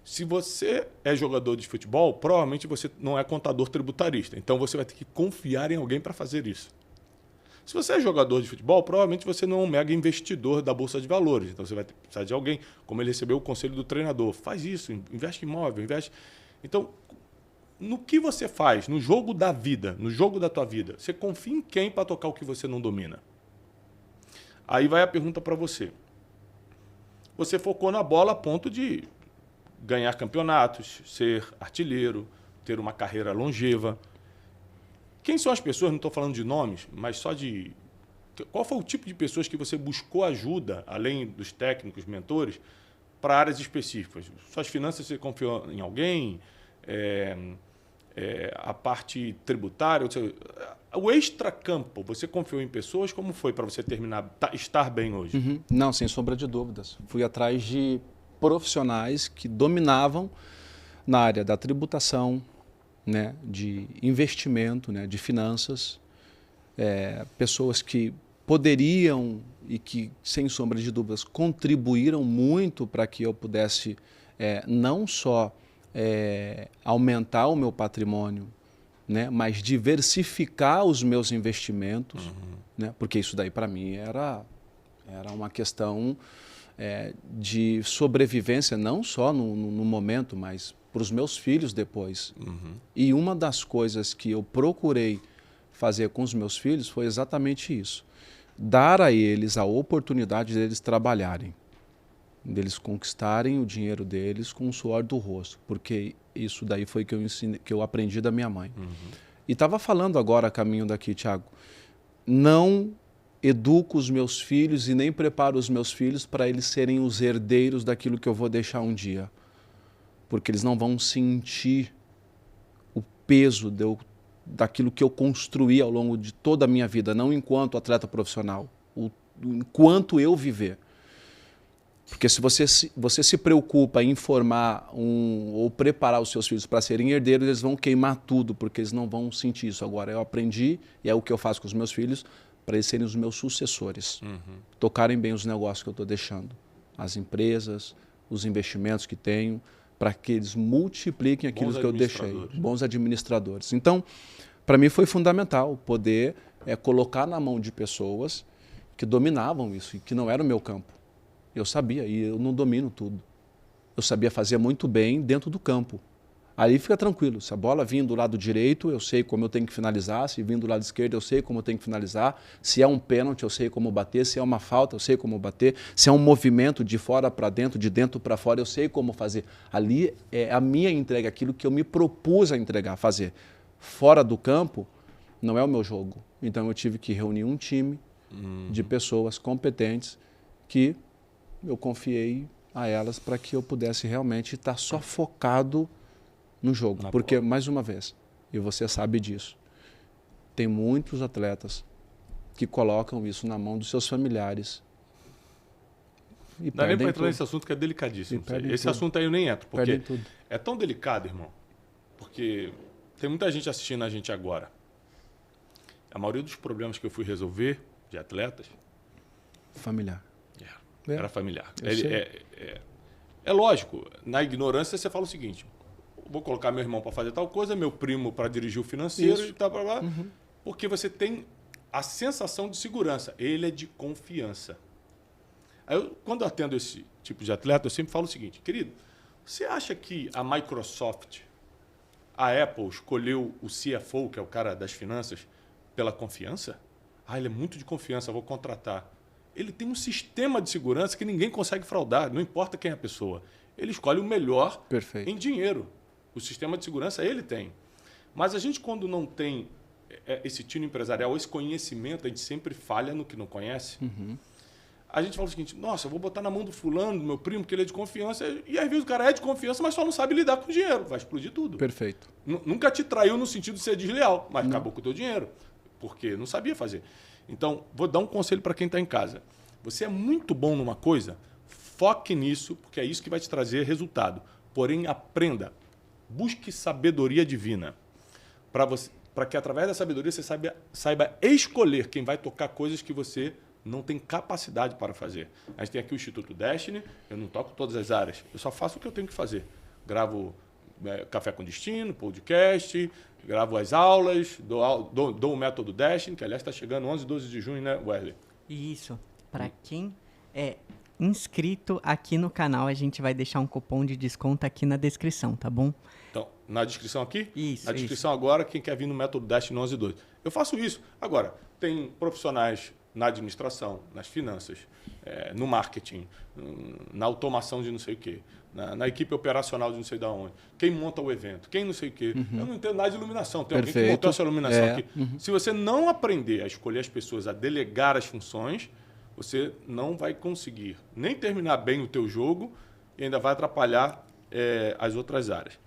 Se você é jogador de futebol, provavelmente você não é contador tributarista, então você vai ter que confiar em alguém para fazer isso. Se você é jogador de futebol, provavelmente você não é um mega investidor da Bolsa de Valores. Então você vai precisar de alguém, como ele recebeu o conselho do treinador. Faz isso, investe em imóvel, investe. Então, no que você faz, no jogo da vida, no jogo da tua vida, você confia em quem para tocar o que você não domina? Aí vai a pergunta para você. Você focou na bola a ponto de ganhar campeonatos, ser artilheiro, ter uma carreira longeva. Quem são as pessoas, não estou falando de nomes, mas só de... Qual foi o tipo de pessoas que você buscou ajuda, além dos técnicos, mentores, para áreas específicas? Suas finanças, você confiou em alguém? A parte tributária? O extracampo, você confiou em pessoas? Como foi para você estar bem hoje? Não, sem sombra de dúvidas. Fui atrás de profissionais que dominavam na área da tributação, né, de investimento, né, de finanças, pessoas que poderiam e que, sem sombra de dúvidas, contribuíram muito para que eu pudesse não só aumentar o meu patrimônio, né, mas diversificar os meus investimentos, né, porque isso daí para mim era uma questão de sobrevivência, não só no momento, mas para os meus filhos depois. E uma das coisas que eu procurei fazer com os meus filhos foi exatamente isso. Dar a eles a oportunidade deles trabalharem, deles conquistarem o dinheiro deles com o suor do rosto, porque isso daí foi que eu aprendi da minha mãe. E estava falando agora a caminho daqui, Thiago, não educo os meus filhos e nem preparo os meus filhos para eles serem os herdeiros daquilo que eu vou deixar um dia. Porque eles não vão sentir o peso daquilo que eu construí ao longo de toda a minha vida, não enquanto atleta profissional, enquanto eu viver. Porque se você se preocupa em formar ou preparar os seus filhos para serem herdeiros, eles vão queimar tudo, porque eles não vão sentir isso. Agora, eu aprendi, e é o que eu faço com os meus filhos, para eles serem os meus sucessores, tocarem bem os negócios que eu estou deixando, as empresas, os investimentos que tenho, para que eles multipliquem aquilo que eu deixei. Bons administradores. Então, para mim foi fundamental poder colocar na mão de pessoas que dominavam isso e que não era o meu campo. Eu sabia, e eu não domino tudo. Eu sabia fazer muito bem dentro do campo. Aí fica tranquilo, se a bola vir do lado direito, eu sei como eu tenho que finalizar, se vir do lado esquerdo, eu sei como eu tenho que finalizar, se é um pênalti, eu sei como bater, se é uma falta, eu sei como bater, se é um movimento de fora para dentro, de dentro para fora, eu sei como fazer. Ali é a minha entrega, aquilo que eu me propus a entregar, fazer. Fora do campo, não é o meu jogo. Então eu tive que reunir um time de pessoas competentes que eu confiei a elas para que eu pudesse realmente estar só focado no jogo. Porque, mais uma vez, e você sabe disso, tem muitos atletas que colocam isso na mão dos seus familiares. E não dá nem para entrar nesse assunto que é delicadíssimo. Esse assunto aí eu nem entro, porque é tão delicado, irmão, porque tem muita gente assistindo a gente agora. A maioria dos problemas que eu fui resolver de atletas... Familiar. Era familiar. É lógico, na ignorância você fala o seguinte: vou colocar meu irmão para fazer tal coisa, meu primo para dirigir o financeiro e tal, porque você tem a sensação de segurança. Ele é de confiança. Aí quando eu atendo esse tipo de atleta, eu sempre falo o seguinte, querido, você acha que a Microsoft, a Apple, escolheu o CFO, que é o cara das finanças, pela confiança? Ah, ele é muito de confiança, vou contratar. Ele tem um sistema de segurança que ninguém consegue fraudar, não importa quem é a pessoa. Ele escolhe o melhor em dinheiro. O sistema de segurança ele tem. Mas a gente, quando não tem esse tino empresarial, esse conhecimento, a gente sempre falha no que não conhece. A gente fala o seguinte, nossa, eu vou botar na mão do fulano, do meu primo, que ele é de confiança. E às vezes o cara é de confiança, mas só não sabe lidar com o dinheiro. Vai explodir tudo. Perfeito. Nunca te traiu no sentido de ser desleal, mas acabou com o teu dinheiro. Porque não sabia fazer. Então, vou dar um conselho para quem está em casa. Você é muito bom numa coisa, foque nisso, porque é isso que vai te trazer resultado. Porém, aprenda. Busque sabedoria divina. Para que através da sabedoria você saiba escolher quem vai tocar coisas que você não tem capacidade para fazer. A gente tem aqui o Instituto Destiny, eu não toco todas as áreas, eu só faço o que eu tenho que fazer. Gravo Café com Destino, podcast, gravo as aulas, dou o método Destiny, que aliás está chegando 11 e 12 de junho, né, Wesley? Isso. Para quem é inscrito aqui no canal, a gente vai deixar um cupom de desconto aqui na descrição, tá bom? Então, na descrição aqui? Isso. Na descrição agora, quem quer vir no método Destiny 11 e 12. Eu faço isso. Agora, tem profissionais na administração, nas finanças, no marketing, na automação de não sei o quê, na equipe operacional de não sei de onde, quem monta o evento, quem não sei o quê. Eu não entendo nada de iluminação. Tem alguém que montou essa iluminação aqui. Se você não aprender a escolher as pessoas, a delegar as funções, você não vai conseguir nem terminar bem o teu jogo e ainda vai atrapalhar as outras áreas.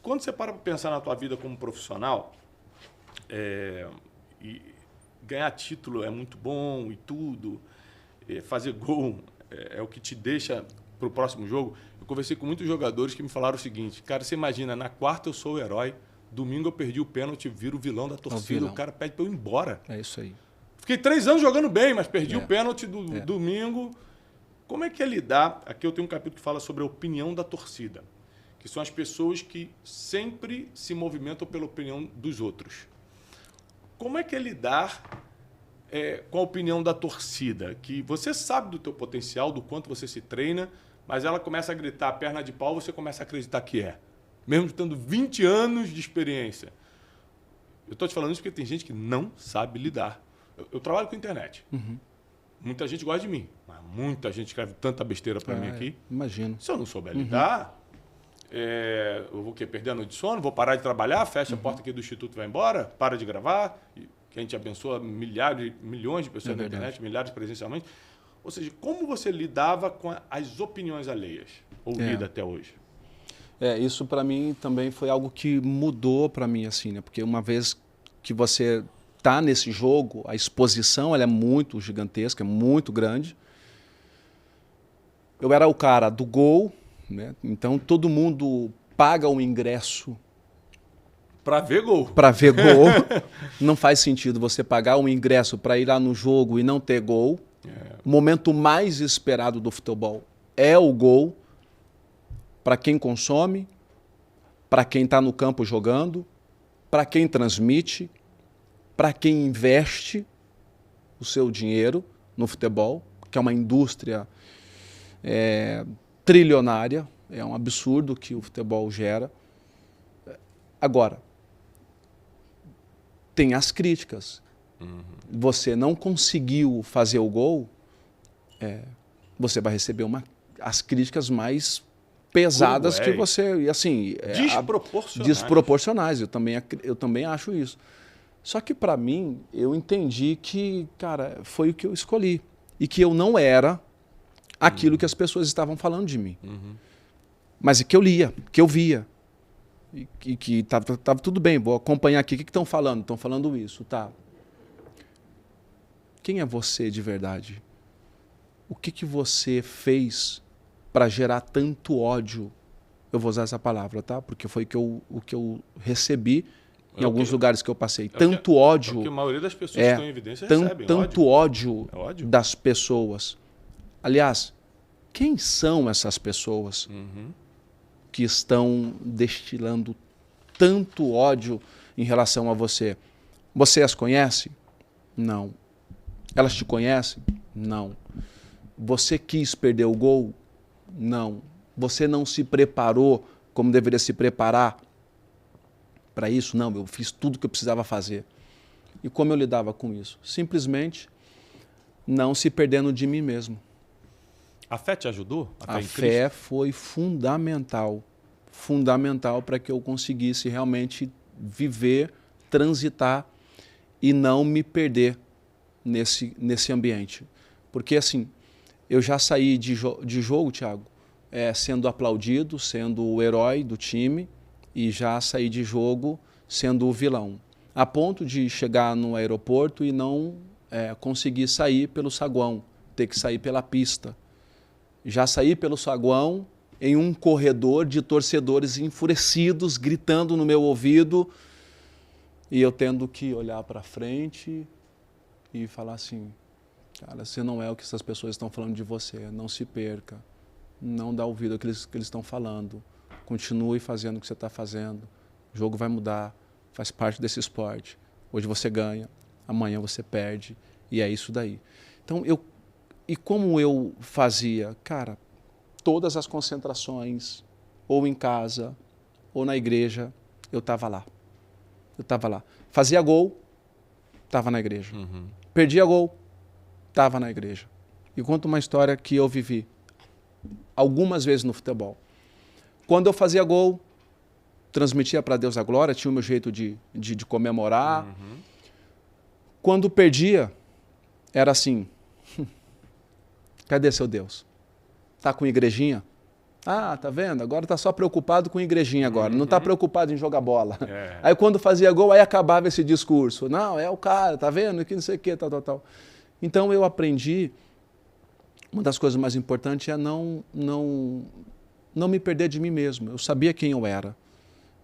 Quando você para pensar na tua vida como profissional, e ganhar título é muito bom e tudo, fazer gol é o que te deixa para o próximo jogo. Eu conversei com muitos jogadores que me falaram o seguinte, cara, você imagina, na quarta eu sou o herói, domingo eu perdi o pênalti, viro o vilão da torcida, o cara pede para eu ir embora. É isso aí. Fiquei 3 anos jogando bem, mas perdi o pênalti do domingo. Como é que é lidar? Aqui eu tenho um capítulo que fala sobre a opinião da torcida, que são as pessoas que sempre se movimentam pela opinião dos outros. Como é que é lidar com a opinião da torcida? Que você sabe do teu potencial, do quanto você se treina, mas ela começa a gritar a perna de pau, você começa a acreditar que é. Mesmo tendo 20 anos de experiência. Eu estou te falando isso porque tem gente que não sabe lidar. Eu trabalho com internet. Muita gente gosta de mim, mas muita gente escreve tanta besteira para mim aqui. Imagino. Se eu não souber lidar, eu vou perder a noite de sono, vou parar de trabalhar, fecha a porta aqui do Instituto e vai embora, para de gravar, que a gente abençoa milhões de pessoas na internet, milhares presencialmente. Ou seja, como você lidava com as opiniões alheias? Ou lida até hoje? Isso para mim também foi algo que mudou para mim, assim, né? Porque uma vez que você tá nesse jogo, a exposição ela é muito gigantesca, é muito grande. Eu era o cara do gol, né? Então todo mundo paga um ingresso para ver gol. Para ver gol. Não faz sentido você pagar um ingresso para ir lá no jogo e não ter gol. O momento mais esperado do futebol é o gol. Para quem consome, para quem está no campo jogando, para quem transmite, para quem investe o seu dinheiro no futebol, que é uma indústria trilionária, é um absurdo que o futebol gera. Agora, tem as críticas. Você não conseguiu fazer o gol, você vai receber as críticas mais pesadas que você... assim, desproporcionais. Eu também acho isso. Só que, para mim, eu entendi que, cara, foi o que eu escolhi. E que eu não era aquilo que as pessoas estavam falando de mim. Mas que eu lia, que eu via. E que estava tudo bem, vou acompanhar aqui. O que estão falando? Estão falando isso, tá. Quem é você de verdade? O que você fez para gerar tanto ódio? Eu vou usar essa palavra, tá? Porque foi o que eu recebi em alguns lugares que eu passei. Tanto ódio. Porque a maioria das pessoas que estão em evidência recebem tanto ódio das pessoas. Aliás, quem são essas pessoas que estão destilando tanto ódio em relação a você? Você as conhece? Não. Elas te conhecem? Não. Você quis perder o gol? Não. Você não se preparou como deveria se preparar para isso? Não, eu fiz tudo que eu precisava fazer. E como eu lidava com isso? Simplesmente não se perdendo de mim mesmo. A fé te ajudou? A fé foi fundamental. Fundamental para que eu conseguisse realmente viver, transitar e não me perder nesse ambiente. Porque assim, eu já saí de jogo, Thiago, sendo aplaudido, sendo o herói do time, e já saí de jogo sendo o vilão. A ponto de chegar no aeroporto e não conseguir sair pelo saguão, ter que sair pela pista. Já saí pelo saguão em um corredor de torcedores enfurecidos, gritando no meu ouvido, e eu tendo que olhar para frente e falar assim, cara, você não é o que essas pessoas estão falando de você, não se perca, não dá ouvido ao que eles estão falando, continue fazendo o que você está fazendo, o jogo vai mudar, faz parte desse esporte, hoje você ganha, amanhã você perde, e é isso daí. Então, e como eu fazia? Cara, todas as concentrações, ou em casa, ou na igreja, eu estava lá. Eu estava lá. Fazia gol, estava na igreja. Uhum. Perdia gol, estava na igreja. E conto uma história que eu vivi algumas vezes no futebol. Quando eu fazia gol, transmitia para Deus a glória, tinha o meu jeito de comemorar. Uhum. Quando perdia, era assim, cadê seu Deus? Tá com igrejinha? Ah, tá vendo? Agora tá só preocupado com igrejinha agora, não tá preocupado em jogar bola. É. Aí quando fazia gol, aí acabava esse discurso. Não, é o cara, tá vendo? Que não sei o que, tal. Então eu aprendi, uma das coisas mais importantes é não me perder de mim mesmo. Eu sabia quem eu era.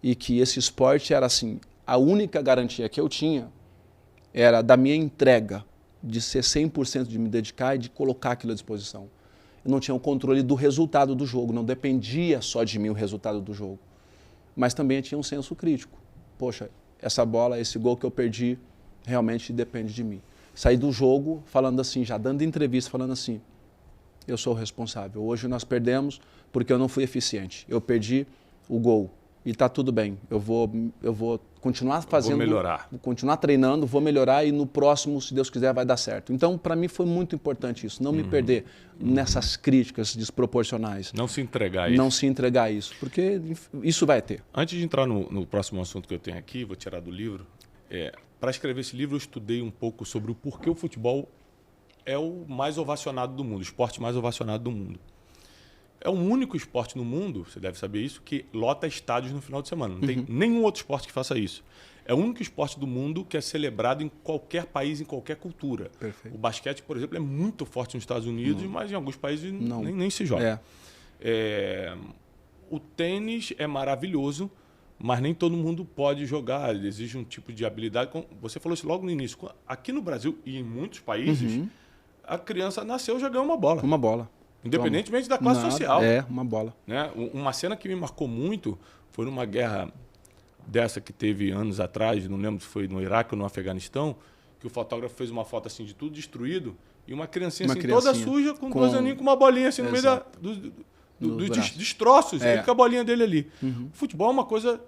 E que esse esporte era assim, a única garantia que eu tinha era da minha entrega, de ser 100% de me dedicar e de colocar aquilo à disposição. Eu não tinha o controle do resultado do jogo, não dependia só de mim o resultado do jogo. Mas também tinha um senso crítico. Poxa, essa bola, esse gol que eu perdi, realmente depende de mim. Saí do jogo falando assim, já dando entrevista, falando assim, eu sou o responsável. Hoje nós perdemos porque eu não fui eficiente. Eu perdi o gol. E está tudo bem, eu vou continuar fazendo, vou melhorar. Vou continuar treinando, vou melhorar e no próximo, se Deus quiser, vai dar certo. Então, para mim foi muito importante isso, não me perder nessas críticas desproporcionais. Não se entregar a isso. Não se entregar a isso, porque isso vai ter. Antes de entrar no próximo assunto que eu tenho aqui, vou tirar do livro, para escrever esse livro eu estudei um pouco sobre o porquê o futebol é o mais ovacionado do mundo, o esporte mais ovacionado do mundo. É o único esporte no mundo, você deve saber isso, que lota estádios no final de semana. Não tem nenhum outro esporte que faça isso. É o único esporte do mundo que é celebrado em qualquer país, em qualquer cultura. Perfeito. O basquete, por exemplo, é muito forte nos Estados Unidos, mas em alguns países nem se joga. O tênis é maravilhoso, mas nem todo mundo pode jogar. Ele exige um tipo de habilidade. Você falou isso logo no início. Aqui no Brasil e em muitos países, a criança nasceu já ganhou uma bola. Uma bola. Independentemente da classe social. É, uma bola. Né? Uma cena que me marcou muito foi numa guerra dessa que teve anos atrás, não lembro se foi no Iraque ou no Afeganistão, que o fotógrafo fez uma foto assim de tudo destruído e uma criancinha, assim, toda suja, com 2 aninhos, com uma bolinha assim no meio dos destroços, ele com a bolinha dele ali. O futebol é uma coisa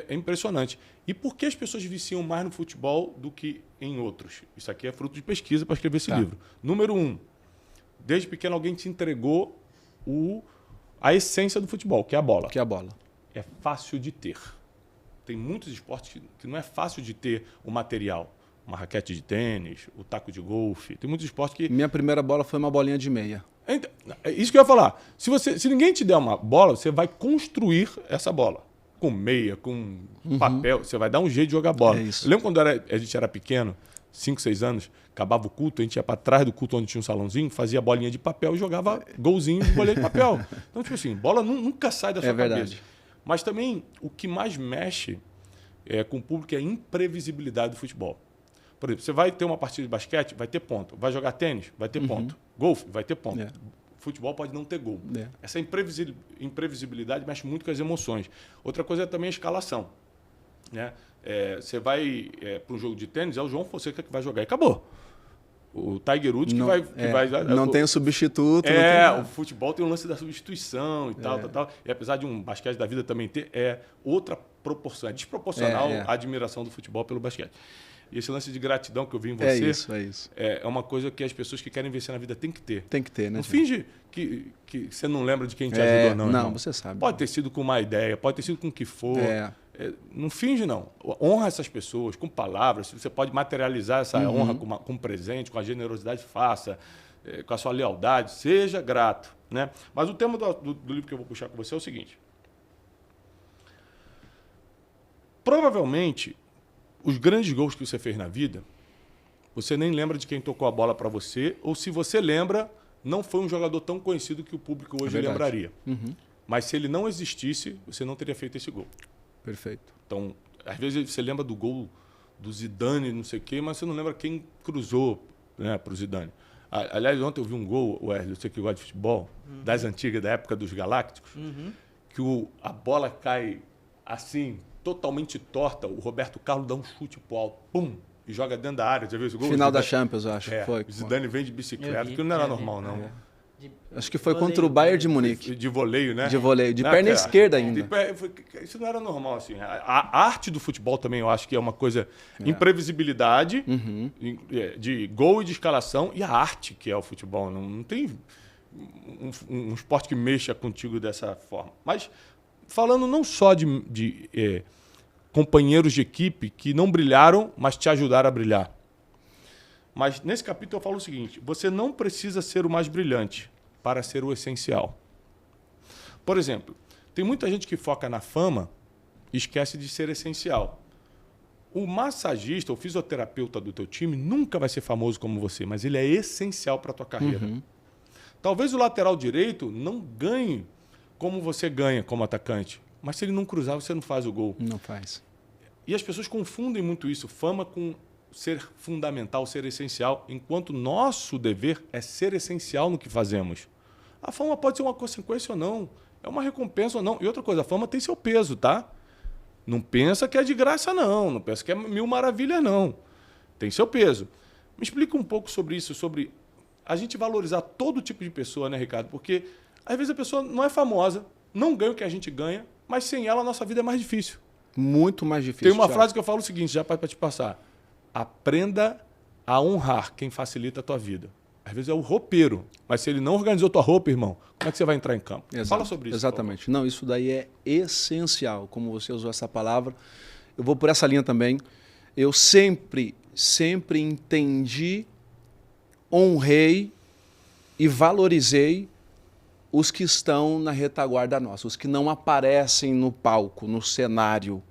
impressionante. E por que as pessoas viciam mais no futebol do que em outros? Isso aqui é fruto de pesquisa para escrever esse livro. Número 1. Desde pequeno alguém te entregou a essência do futebol, que é a bola. Que é a bola. É fácil de ter. Tem muitos esportes que não é fácil de ter o material. Uma raquete de tênis, o taco de golfe. Tem muitos esportes que... Minha primeira bola foi uma bolinha de meia. É isso que eu ia falar. Se ninguém te der uma bola, você vai construir essa bola. Com meia, com papel. Você vai dar um jeito de jogar bola. É isso. Eu lembro quando a gente era pequeno, 5, 6 anos, acabava o culto, a gente ia para trás do culto onde tinha um salãozinho, fazia bolinha de papel e jogava golzinho de bolinha de papel. Então, tipo assim, bola nunca sai da sua cabeça. Verdade. Mas também, o que mais mexe com o público é a imprevisibilidade do futebol. Por exemplo, você vai ter uma partida de basquete, vai ter ponto. Vai jogar tênis, vai ter ponto. Golfe, vai ter ponto. Futebol pode não ter gol. Essa imprevisibilidade mexe muito com as emoções. Outra coisa é também a escalação. Né? Você vai para um jogo de tênis, é o João Fonseca que vai jogar e acabou. O Tiger Woods não, que vai... Não tem o substituto. O futebol tem um lance da substituição e tal. E apesar de um basquete da vida também ter, outra proporção. É desproporcional a admiração do futebol pelo basquete. E esse lance de gratidão que eu vi em você... É isso. É uma coisa que as pessoas que querem vencer na vida têm que ter. Tem que ter, né? Não finge que você não lembra de quem te ajudou, não. Não, irmão. você sabe. Pode ter sido com uma ideia, pode ter sido com o que for. Não finge, não. Honra essas pessoas com palavras. Se você pode materializar essa honra com um presente, com a generosidade, faça. Com a sua lealdade, seja grato. Né? Mas o tema do livro que eu vou puxar com você é o seguinte. Provavelmente, os grandes gols que você fez na vida, você nem lembra de quem tocou a bola para você, ou se você lembra, não foi um jogador tão conhecido que o público hoje lembraria. Mas se ele não existisse, você não teria feito esse gol. Perfeito. Então, às vezes você lembra do gol do Zidane, não sei o quê, mas você não lembra quem cruzou, né, para o Zidane. Aliás, ontem eu vi um gol, Wesley, você que gosta de futebol, das antigas, da época dos Galácticos, que a bola cai assim, totalmente torta, o Roberto Carlos dá um chute pro alto, pum, e joga dentro da área. Já viu esse gol? Final da Champions, eu acho. Foi. O Zidane vem de bicicleta, que não era normal, não. Acho que foi contra o Bayern de Munique. De voleio, né? De voleio, de perna esquerda ainda. Isso não era normal, assim. A arte do futebol também, eu acho que é uma coisa... Imprevisibilidade, de gol e de escalação, e a arte que é o futebol. Não tem um esporte que mexa contigo dessa forma. Mas falando não só de companheiros de equipe que não brilharam, mas te ajudaram a brilhar. Mas nesse capítulo eu falo o seguinte: você não precisa ser o mais brilhante para ser o essencial. Por exemplo, tem muita gente que foca na fama e esquece de ser essencial. O massagista, o fisioterapeuta do teu time nunca vai ser famoso como você, mas ele é essencial para a tua carreira. Talvez o lateral direito não ganhe como você ganha como atacante, mas se ele não cruzar, você não faz o gol. Não faz. E as pessoas confundem muito isso, fama com ser fundamental, ser essencial, enquanto nosso dever é ser essencial no que fazemos. A fama pode ser uma consequência ou não, é uma recompensa ou não. E outra coisa, a fama tem seu peso, tá? Não pensa que é de graça, não pensa que é mil maravilhas, não. Tem seu peso. Me explica um pouco sobre isso, sobre a gente valorizar todo tipo de pessoa, né, Ricardo? Porque às vezes a pessoa não é famosa, não ganha o que a gente ganha, mas sem ela a nossa vida é mais difícil. Muito mais difícil. Tem uma frase que eu falo o seguinte, já para te passar. Aprenda a honrar quem facilita a tua vida. Às vezes é o roupeiro, mas se ele não organizou tua roupa, irmão, como é que você vai entrar em campo? Exato. Fala sobre isso. Exatamente. Não, isso daí é essencial, como você usou essa palavra. Eu vou por essa linha também. Eu sempre entendi, honrei e valorizei os que estão na retaguarda nossa, os que não aparecem no palco, no cenário.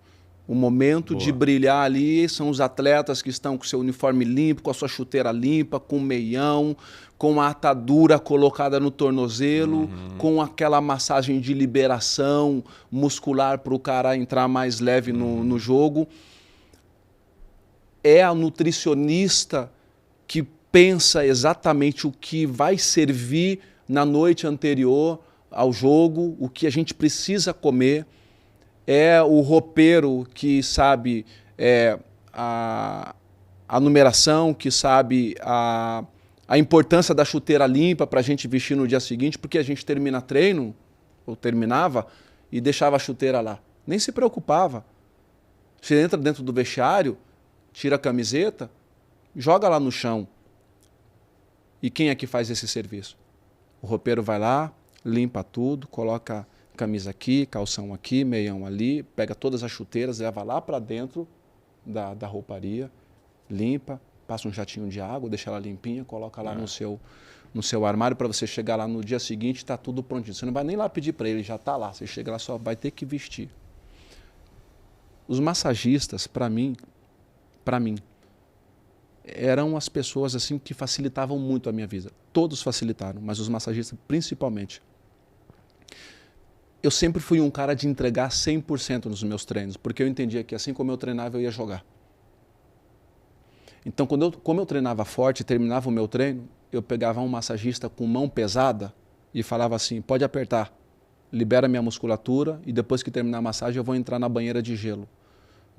O momento de brilhar ali são os atletas que estão com seu uniforme limpo, com a sua chuteira limpa, com o meião, com a atadura colocada no tornozelo, com aquela massagem de liberação muscular para o cara entrar mais leve no jogo. É a nutricionista que pensa exatamente o que vai servir na noite anterior ao jogo, o que a gente precisa comer. É o roupeiro que sabe a numeração, que sabe a importância da chuteira limpa para a gente vestir no dia seguinte, porque a gente termina treino, ou terminava, e deixava a chuteira lá. Nem se preocupava. Você entra dentro do vestiário, tira a camiseta, joga lá no chão. E quem é que faz esse serviço? O roupeiro vai lá, limpa tudo, coloca camisa aqui, calção aqui, meião ali, pega todas as chuteiras, leva lá para dentro da rouparia, limpa, passa um jatinho de água, deixa ela limpinha, coloca lá no seu armário para você chegar lá no dia seguinte, está tudo prontinho. Você não vai nem lá pedir para ele, já está lá. Você chega lá, só vai ter que vestir. Os massagistas, para mim, eram as pessoas assim que facilitavam muito a minha vida. Todos facilitaram, mas os massagistas principalmente. Eu sempre fui um cara de entregar 100% nos meus treinos, porque eu entendia que assim como eu treinava, eu ia jogar. Então, como eu treinava forte e terminava o meu treino, eu pegava um massagista com mão pesada e falava assim, pode apertar, libera minha musculatura e depois que terminar a massagem eu vou entrar na banheira de gelo.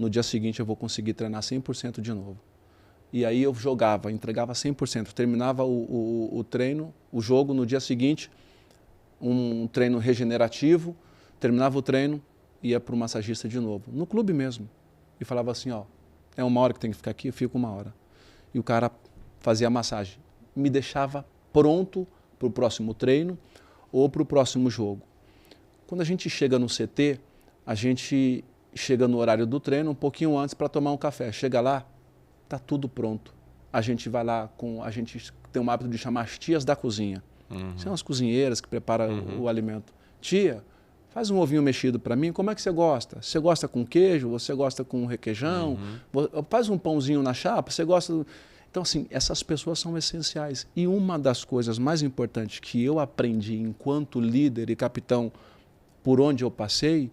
no dia seguinte eu vou conseguir treinar 100% de novo. E aí eu jogava, entregava 100%, terminava o treino, o jogo, no dia seguinte, um treino regenerativo, terminava o treino, ia para o massagista de novo, no clube mesmo. E falava assim, ó, é 1 hora que tem que ficar aqui, eu fico 1 hora. E o cara fazia a massagem, me deixava pronto para o próximo treino ou para o próximo jogo. Quando a gente chega no CT, a gente chega no horário do treino um pouquinho antes para tomar um café. Chega lá, tá tudo pronto. A gente vai lá a gente tem o hábito de chamar as tias da cozinha. São as cozinheiras que preparam o alimento. Tia, faz um ovinho mexido para mim, como é que você gosta? Você gosta com queijo? Você gosta com requeijão? Faz um pãozinho na chapa? Você gosta... Então, assim, essas pessoas são essenciais. E uma das coisas mais importantes que eu aprendi enquanto líder e capitão por onde eu passei,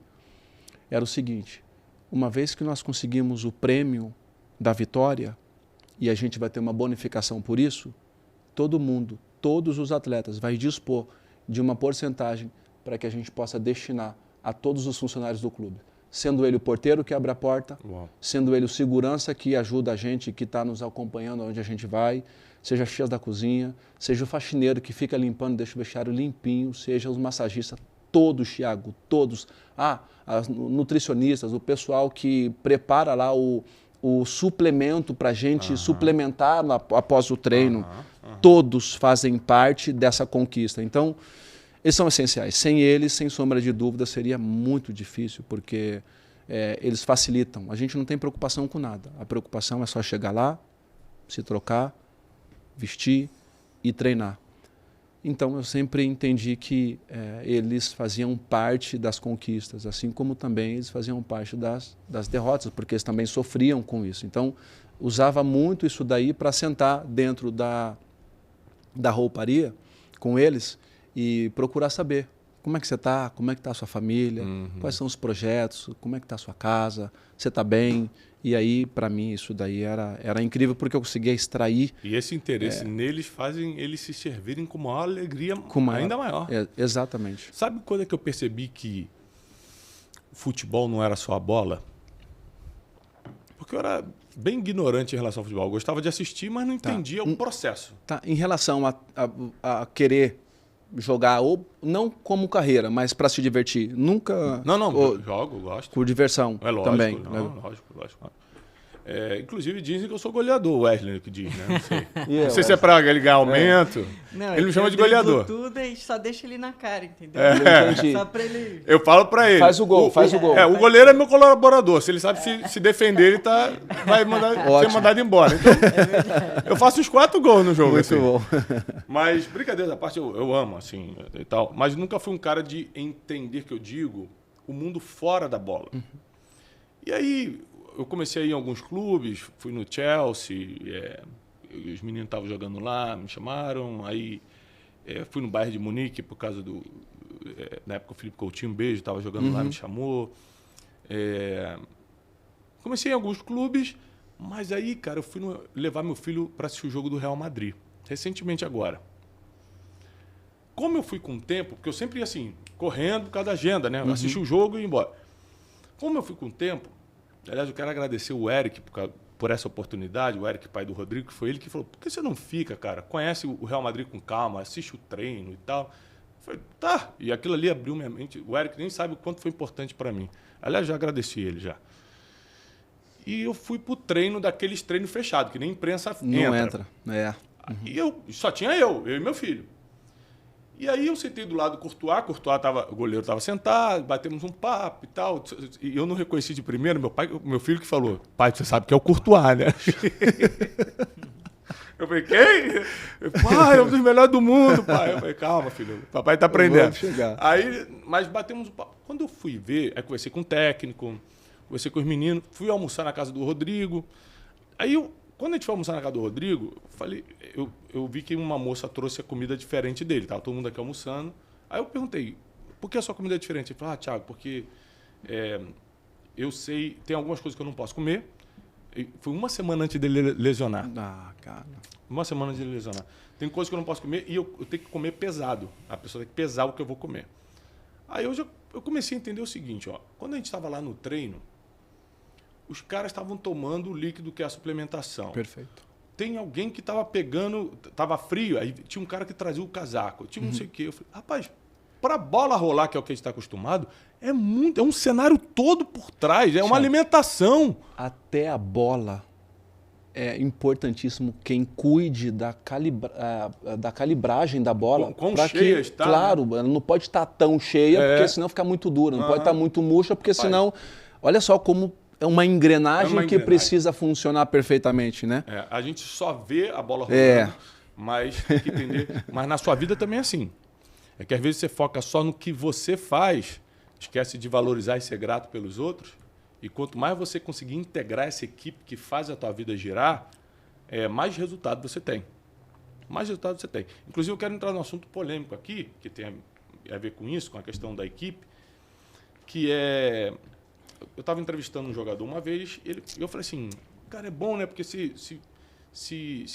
era o seguinte, uma vez que nós conseguimos o prêmio da vitória, e a gente vai ter uma bonificação por isso, todo mundo, todos os atletas, vai dispor de uma porcentagem para que a gente possa destinar a todos os funcionários do clube. Sendo ele o porteiro que abre a porta, sendo ele o segurança que ajuda a gente, que está nos acompanhando onde a gente vai, seja as tias da cozinha, seja o faxineiro que fica limpando, deixa o vestiário limpinho, seja os massagistas, todos, Thiago, todos. As nutricionistas, o pessoal que prepara lá o suplemento para a gente suplementar após o treino, todos fazem parte dessa conquista. Então, eles são essenciais. Sem eles, sem sombra de dúvida, seria muito difícil, porque eles facilitam. A gente não tem preocupação com nada. A preocupação é só chegar lá, se trocar, vestir e treinar. Então, eu sempre entendi que eles faziam parte das conquistas, assim como também eles faziam parte das derrotas, porque eles também sofriam com isso. Então, usava muito isso daí para sentar dentro da rouparia com eles e procurar saber como é que você está, como é que está a sua família, quais são os projetos, como é que está a sua casa, você está bem. E aí, para mim, isso daí era incrível, porque eu conseguia extrair... E esse interesse neles fazem eles se servirem com uma alegria ainda maior. Exatamente. Sabe quando é que eu percebi que o futebol não era só a bola? Porque eu era bem ignorante em relação ao futebol. Eu gostava de assistir, mas não entendia o processo. Tá. Em relação a querer jogar, ou não como carreira, mas para se divertir, nunca... Não, jogo, gosto. Por diversão também. Lógico. Inclusive dizem que eu sou goleador, o Wesley que diz, né? Não sei. Não sei se é para ele ganhar aumento. Não, ele me chama de goleador. Tudo e só deixa ele na cara, entendeu? Só para ele... Eu falo para ele. Faz o gol. O goleiro é meu colaborador. Se ele sabe se defender, ele vai ser mandado embora. Então, eu faço uns 4 gols no jogo. Muito assim. bom. Mas, brincadeira da parte, eu amo, assim, e tal. Mas nunca fui um cara de entender, que eu digo, o mundo fora da bola. E aí... Eu comecei a ir em alguns clubes, fui no Chelsea, os meninos estavam jogando lá, me chamaram, aí fui no Bayern de Munique por causa do... na época o Felipe Coutinho, um beijo, estava jogando lá, me chamou. Comecei em alguns clubes, mas aí, cara, eu fui levar meu filho para assistir o jogo do Real Madrid, recentemente agora. Como eu fui com o tempo, porque eu sempre ia assim, correndo por causa da agenda, né? Assistir o jogo e ir embora. Como eu fui com o tempo, aliás, eu quero agradecer o Eric por essa oportunidade, o Eric, pai do Rodrigo, que foi ele que falou, por que você não fica, cara? Conhece o Real Madrid com calma, assiste o treino e tal. Eu falei, tá. E aquilo ali abriu minha mente. O Eric nem sabe o quanto foi importante para mim. Aliás, já agradeci ele já. E eu fui pro treino daqueles treinos fechados, que nem imprensa não entra. E só tinha eu e meu filho. E aí eu sentei do lado do Courtois, o goleiro estava sentado, batemos um papo e tal. E eu não reconheci de primeiro, meu filho que falou, pai, você sabe que é o Courtois, né? Eu falei, quem? Pai, é um dos melhores do mundo, pai. Eu falei, calma, filho, papai está aprendendo. Aí, mas batemos um papo. Quando eu fui ver, aí conversei com o técnico, conversei com os meninos, fui almoçar na casa do Rodrigo. Aí quando a gente foi almoçar na casa do Rodrigo, eu vi que uma moça trouxe a comida diferente dele. Tava todo mundo aqui almoçando. Aí eu perguntei, por que a sua comida é diferente? Ele falou, Thiago, porque eu sei, tem algumas coisas que eu não posso comer. E foi uma semana antes dele lesionar. Cara. Uma semana antes dele lesionar. Tem coisas que eu não posso comer e eu tenho que comer pesado. A pessoa tem que pesar o que eu vou comer. Aí eu comecei a entender o seguinte, ó. Quando a gente estava lá no treino, os caras estavam tomando o líquido que é a suplementação. Perfeito. Tem alguém que estava pegando, estava frio, aí tinha um cara que trazia o casaco, tinha não sei o quê. Eu falei, rapaz, para a bola rolar, que é o que a gente está acostumado, é um cenário todo por trás, é uma alimentação. Até a bola é importantíssimo quem cuide da calibragem da bola. Quão cheia está. Claro, ela não pode estar tão cheia, porque senão fica muito dura. Não pode estar muito murcha, porque senão... Olha só como é uma engrenagem que precisa funcionar perfeitamente, né? A gente só vê a bola rolando, mas tem que entender. Mas na sua vida também é assim. É que às vezes você foca só no que você faz, esquece de valorizar e ser grato pelos outros. E quanto mais você conseguir integrar essa equipe que faz a tua vida girar, mais resultado você tem. Mais resultado você tem. Inclusive, eu quero entrar num assunto polêmico aqui, que tem a ver com isso, com a questão da equipe, que é... Eu estava entrevistando um jogador uma vez, e eu falei assim, cara, é bom, né? Porque se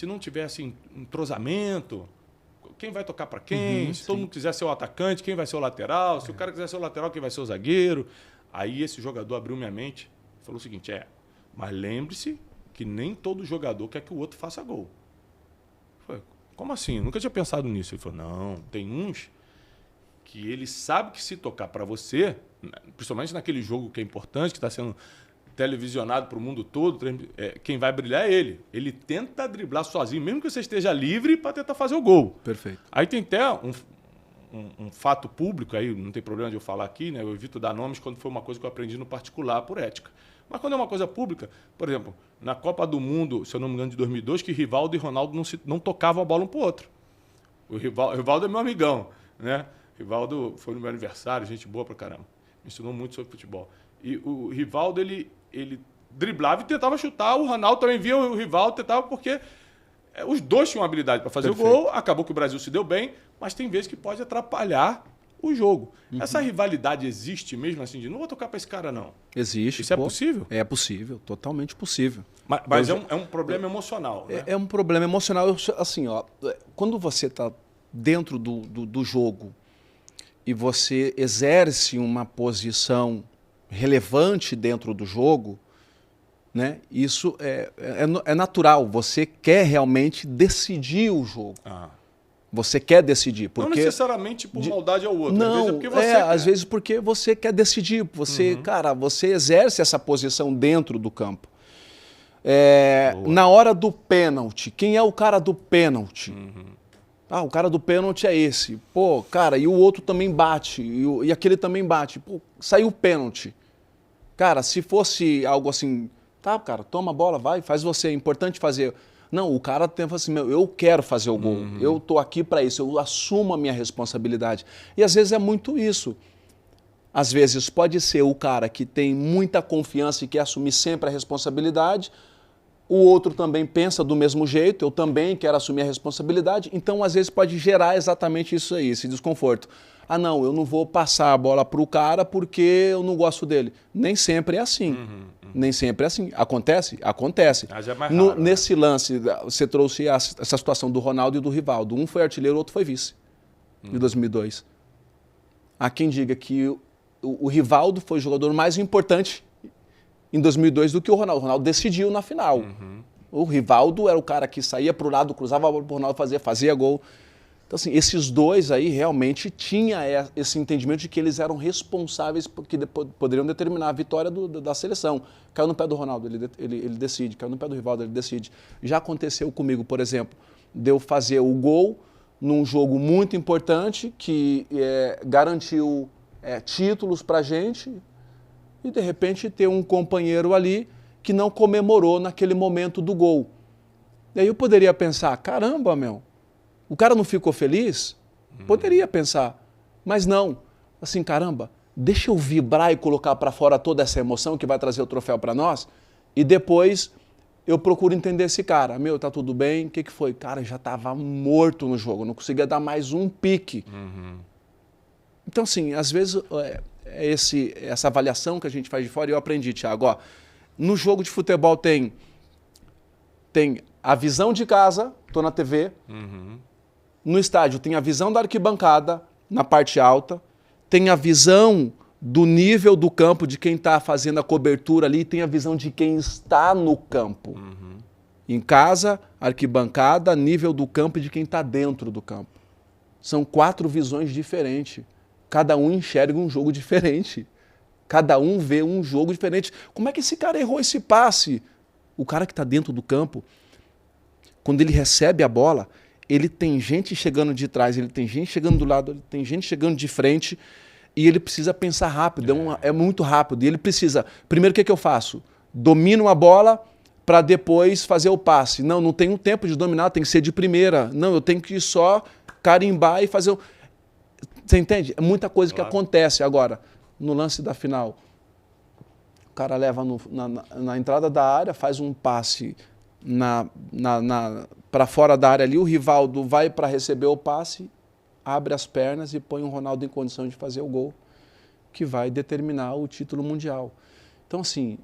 não tivesse entrosamento, quem vai tocar para quem? Se todo mundo quiser ser o atacante, quem vai ser o lateral? Se o cara quiser ser o lateral, quem vai ser o zagueiro? Aí esse jogador abriu minha mente e falou o seguinte, mas lembre-se que nem todo jogador quer que o outro faça gol. Eu falei, como assim? Eu nunca tinha pensado nisso. Ele falou, não, tem uns que ele sabe que se tocar para você, principalmente naquele jogo que é importante, que está sendo televisionado para o mundo todo, quem vai brilhar é ele. Ele tenta driblar sozinho, mesmo que você esteja livre, para tentar fazer o gol. Perfeito. Aí tem até um fato público, aí não tem problema de eu falar aqui, né? Eu evito dar nomes quando foi uma coisa que eu aprendi no particular, por ética. Mas quando é uma coisa pública, por exemplo, na Copa do Mundo, se eu não me engano, de 2002, que Rivaldo e Ronaldo não tocavam a bola um para o outro. O Rivaldo é meu amigão, né? Rivaldo foi no meu aniversário, gente boa pra caramba. Me ensinou muito sobre futebol. E o Rivaldo, ele driblava e tentava chutar. O Ronaldo também via o Rivaldo, tentava, porque os dois tinham habilidade para fazer o gol. Acabou que o Brasil se deu bem, mas tem vezes que pode atrapalhar o jogo. Essa rivalidade existe mesmo assim, de não vou tocar para esse cara, não. Existe. Isso é possível? É possível, totalmente possível. Mas é um problema emocional, né? É um problema emocional. Assim, quando você está dentro do jogo e você exerce uma posição relevante dentro do jogo, né? Isso é natural. Você quer realmente decidir o jogo. Você quer decidir. Porque... Não necessariamente por maldade ao outro. Não, às vezes é porque você quer. Às vezes porque você quer decidir. Você, você exerce essa posição dentro do campo. Na hora do pênalti, quem é o cara do pênalti? O cara do pênalti é esse. Pô, cara, e o outro também bate. E aquele também bate. Pô, saiu o pênalti. Cara, se fosse algo assim, tá, cara, toma a bola, vai, faz você. É importante fazer. Não, o cara tem assim, eu quero fazer o gol. Eu tô aqui para isso, eu assumo a minha responsabilidade. E às vezes é muito isso. Às vezes pode ser o cara que tem muita confiança e quer assumir sempre a responsabilidade. O outro também pensa do mesmo jeito, eu também quero assumir a responsabilidade. Então, às vezes, pode gerar exatamente isso aí, esse desconforto. Não, eu não vou passar a bola para o cara porque eu não gosto dele. Nem sempre é assim. Nem sempre é assim. Acontece? Acontece. Mas é mais raro, nesse lance, você trouxe essa situação do Ronaldo e do Rivaldo. Um foi artilheiro, o outro foi vice, de 2002. Há quem diga que o Rivaldo foi o jogador mais importante em 2002 do que o Ronaldo. O Ronaldo decidiu na final. O Rivaldo era o cara que saía para o lado, cruzava a bola para o Ronaldo, fazia gol. Então, assim, esses dois aí realmente tinham esse entendimento de que eles eram responsáveis, porque poderiam determinar a vitória da seleção. Caiu no pé do Ronaldo, ele decide. Caiu no pé do Rivaldo, ele decide. Já aconteceu comigo, por exemplo, de eu fazer o gol num jogo muito importante que garantiu títulos para a gente, e de repente ter um companheiro ali que não comemorou naquele momento do gol. E aí eu poderia pensar, caramba, o cara não ficou feliz? Poderia pensar, mas não. Assim, caramba, deixa eu vibrar e colocar para fora toda essa emoção que vai trazer o troféu para nós, e depois eu procuro entender esse cara. Tá tudo bem? O que foi? Cara, já estava morto no jogo, não conseguia dar mais um pique. Então, assim, às vezes... essa avaliação que a gente faz de fora, e eu aprendi, Thiago, no jogo de futebol tem a visão de casa, tô na TV, no estádio tem a visão da arquibancada, na parte alta, tem a visão do nível do campo, de quem está fazendo a cobertura ali, tem a visão de quem está no campo. Em casa, arquibancada, nível do campo e de quem está dentro do campo. São 4 visões diferentes. Cada um enxerga um jogo diferente. Cada um vê um jogo diferente. Como é que esse cara errou esse passe? O cara que está dentro do campo, quando ele recebe a bola, ele tem gente chegando de trás, ele tem gente chegando do lado, ele tem gente chegando de frente, e ele precisa pensar rápido, é muito rápido. E ele precisa... Primeiro, o que eu faço? Domino a bola para depois fazer o passe. Não tenho tempo de dominar, tem que ser de primeira. Não, eu tenho que só carimbar e fazer... Você entende? É muita coisa que acontece. Agora, no lance da final, o cara leva na entrada da área, faz um passe para fora da área ali, o Rivaldo vai para receber o passe, abre as pernas e põe o Ronaldo em condição de fazer o gol, que vai determinar o título mundial. Então, assim,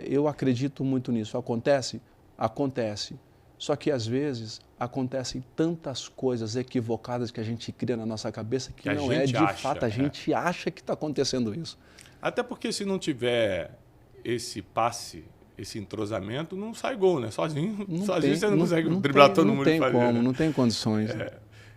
eu acredito muito nisso. Acontece? Acontece. Só que, às vezes, acontecem tantas coisas equivocadas que a gente cria na nossa cabeça que não é de fato. A gente acha que está acontecendo isso. Até porque se não tiver esse passe, esse entrosamento, não sai gol, né? Sozinho você não consegue driblar todo mundo e fazer. Não tem condições. Né?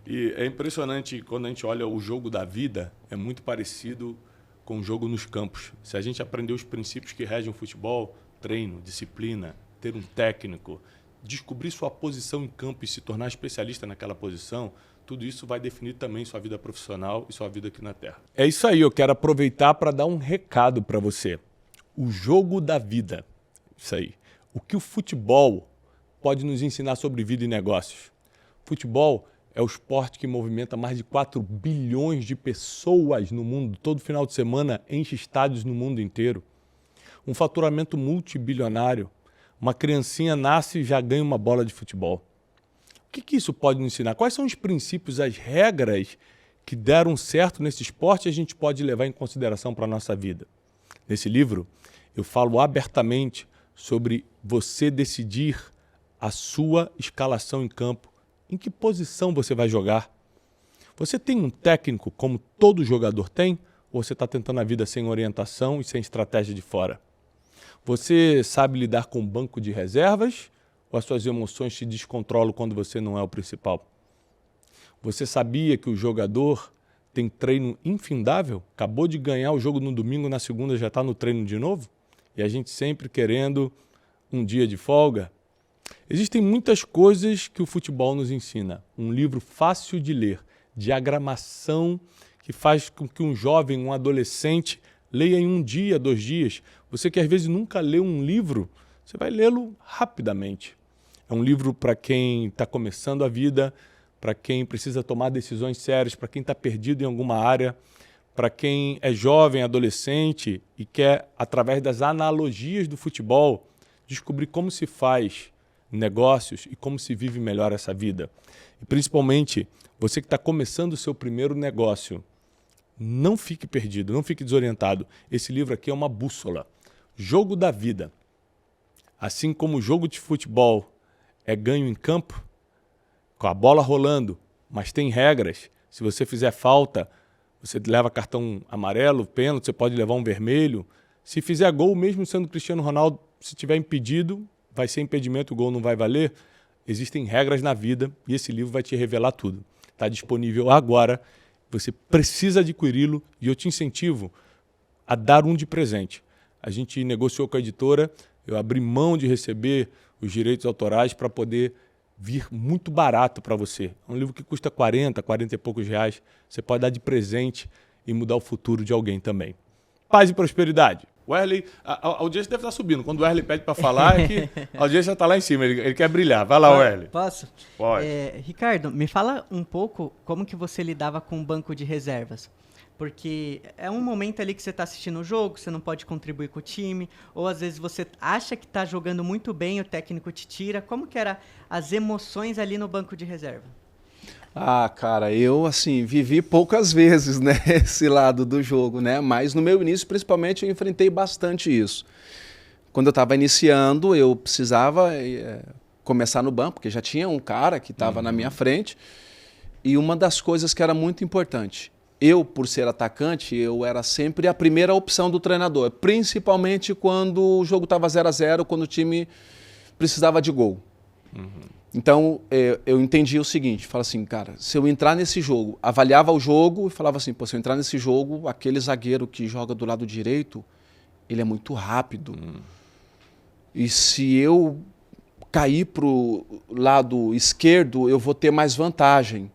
E é impressionante quando a gente olha o jogo da vida, é muito parecido com o jogo nos campos. Se a gente aprender os princípios que regem o futebol, treino, disciplina, ter um técnico, descobrir sua posição em campo e se tornar especialista naquela posição, tudo isso vai definir também sua vida profissional e sua vida aqui na Terra. É isso aí, eu quero aproveitar para dar um recado para você. O jogo da vida. Isso aí. O que o futebol pode nos ensinar sobre vida e negócios? Futebol é o esporte que movimenta mais de 4 bilhões de pessoas no mundo. Todo final de semana enche estádios no mundo inteiro. Um faturamento multibilionário. Uma criancinha nasce e já ganha uma bola de futebol. O que isso pode nos ensinar? Quais são os princípios, as regras que deram certo nesse esporte e a gente pode levar em consideração para a nossa vida? Nesse livro, eu falo abertamente sobre você decidir a sua escalação em campo. Em que posição você vai jogar? Você tem um técnico como todo jogador tem? Ou você está tentando a vida sem orientação e sem estratégia de fora? Você sabe lidar com o banco de reservas? Ou as suas emoções se descontrolam quando você não é o principal? Você sabia que o jogador tem treino infindável? Acabou de ganhar o jogo no domingo, na segunda já está no treino de novo? E a gente sempre querendo um dia de folga? Existem muitas coisas que o futebol nos ensina. Um livro fácil de ler, diagramação que faz com que um jovem, um adolescente, leia em 1 dia, 2 dias. Você que às vezes nunca leu um livro, você vai lê-lo rapidamente. É um livro para quem está começando a vida, para quem precisa tomar decisões sérias, para quem está perdido em alguma área, para quem é jovem, adolescente e quer, através das analogias do futebol, descobrir como se faz negócios e como se vive melhor essa vida. E principalmente, você que está começando o seu primeiro negócio, não fique perdido, não fique desorientado. Esse livro aqui é uma bússola. Jogo da vida. Assim como o jogo de futebol é ganho em campo, com a bola rolando, mas tem regras. Se você fizer falta, você leva cartão amarelo, pênalti, você pode levar um vermelho. Se fizer gol, mesmo sendo Cristiano Ronaldo, se tiver impedido, vai ser impedimento, o gol não vai valer. Existem regras na vida e esse livro vai te revelar tudo. Está disponível agora, você precisa adquiri-lo e eu te incentivo a dar um de presente. A gente negociou com a editora, eu abri mão de receber os direitos autorais para poder vir muito barato para você. É um livro que custa 40 e poucos reais. Você pode dar de presente e mudar o futuro de alguém também. Paz e prosperidade. O Wesley, a audiência deve estar subindo. Quando o Wesley pede para falar, é que a audiência está lá em cima. Ele quer brilhar. Vai lá, Wesley. Posso? Pode. Ricardo, me fala um pouco como que você lidava com o banco de reservas. Porque é um momento ali que você está assistindo o jogo, você não pode contribuir com o time, ou às vezes você acha que está jogando muito bem, o técnico te tira. Como que eram as emoções ali no banco de reserva? Ah, cara, eu, assim, vivi poucas vezes, né, esse lado do jogo, né, mas no meu início, principalmente, eu enfrentei bastante isso. Quando eu estava iniciando, eu precisava começar no banco, porque já tinha um cara que estava na minha frente, e uma das coisas que era muito importante, eu, por ser atacante, eu era sempre a primeira opção do treinador, principalmente quando o jogo estava 0-0, quando o time precisava de gol. Então, eu entendi o seguinte, fala assim, cara, se eu entrar nesse jogo, avaliava o jogo e falava assim, pô, se eu entrar nesse jogo, aquele zagueiro que joga do lado direito, ele é muito rápido. E se eu cair para o lado esquerdo, eu vou ter mais vantagem.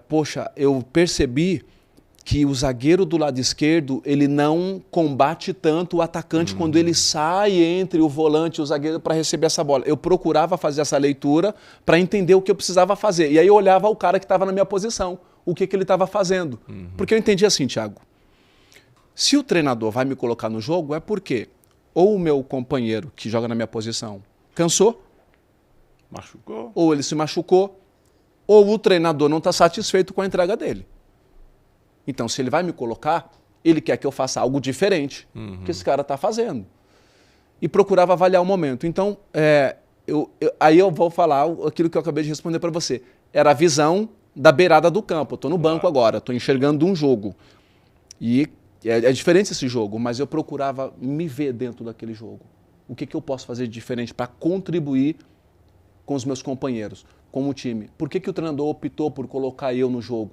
Poxa, eu percebi que o zagueiro do lado esquerdo, ele não combate tanto o atacante quando ele sai entre o volante e o zagueiro para receber essa bola. Eu procurava fazer essa leitura para entender o que eu precisava fazer. E aí eu olhava o cara que estava na minha posição, o que ele estava fazendo. Porque eu entendi assim, Thiago, se o treinador vai me colocar no jogo, é porque ou o meu companheiro que joga na minha posição cansou, Machucou. ou ele se machucou, ou o treinador não está satisfeito com a entrega dele. Então, se ele vai me colocar, ele quer que eu faça algo diferente que esse cara está fazendo. E procurava avaliar o momento. Então, aí eu vou falar aquilo que eu acabei de responder para você. Era a visão da beirada do campo. Eu estou no banco agora, estou enxergando um jogo. E é diferente esse jogo, mas eu procurava me ver dentro daquele jogo. O que eu posso fazer de diferente para contribuir com os meus companheiros, com o time? Por que o treinador optou por colocar eu no jogo?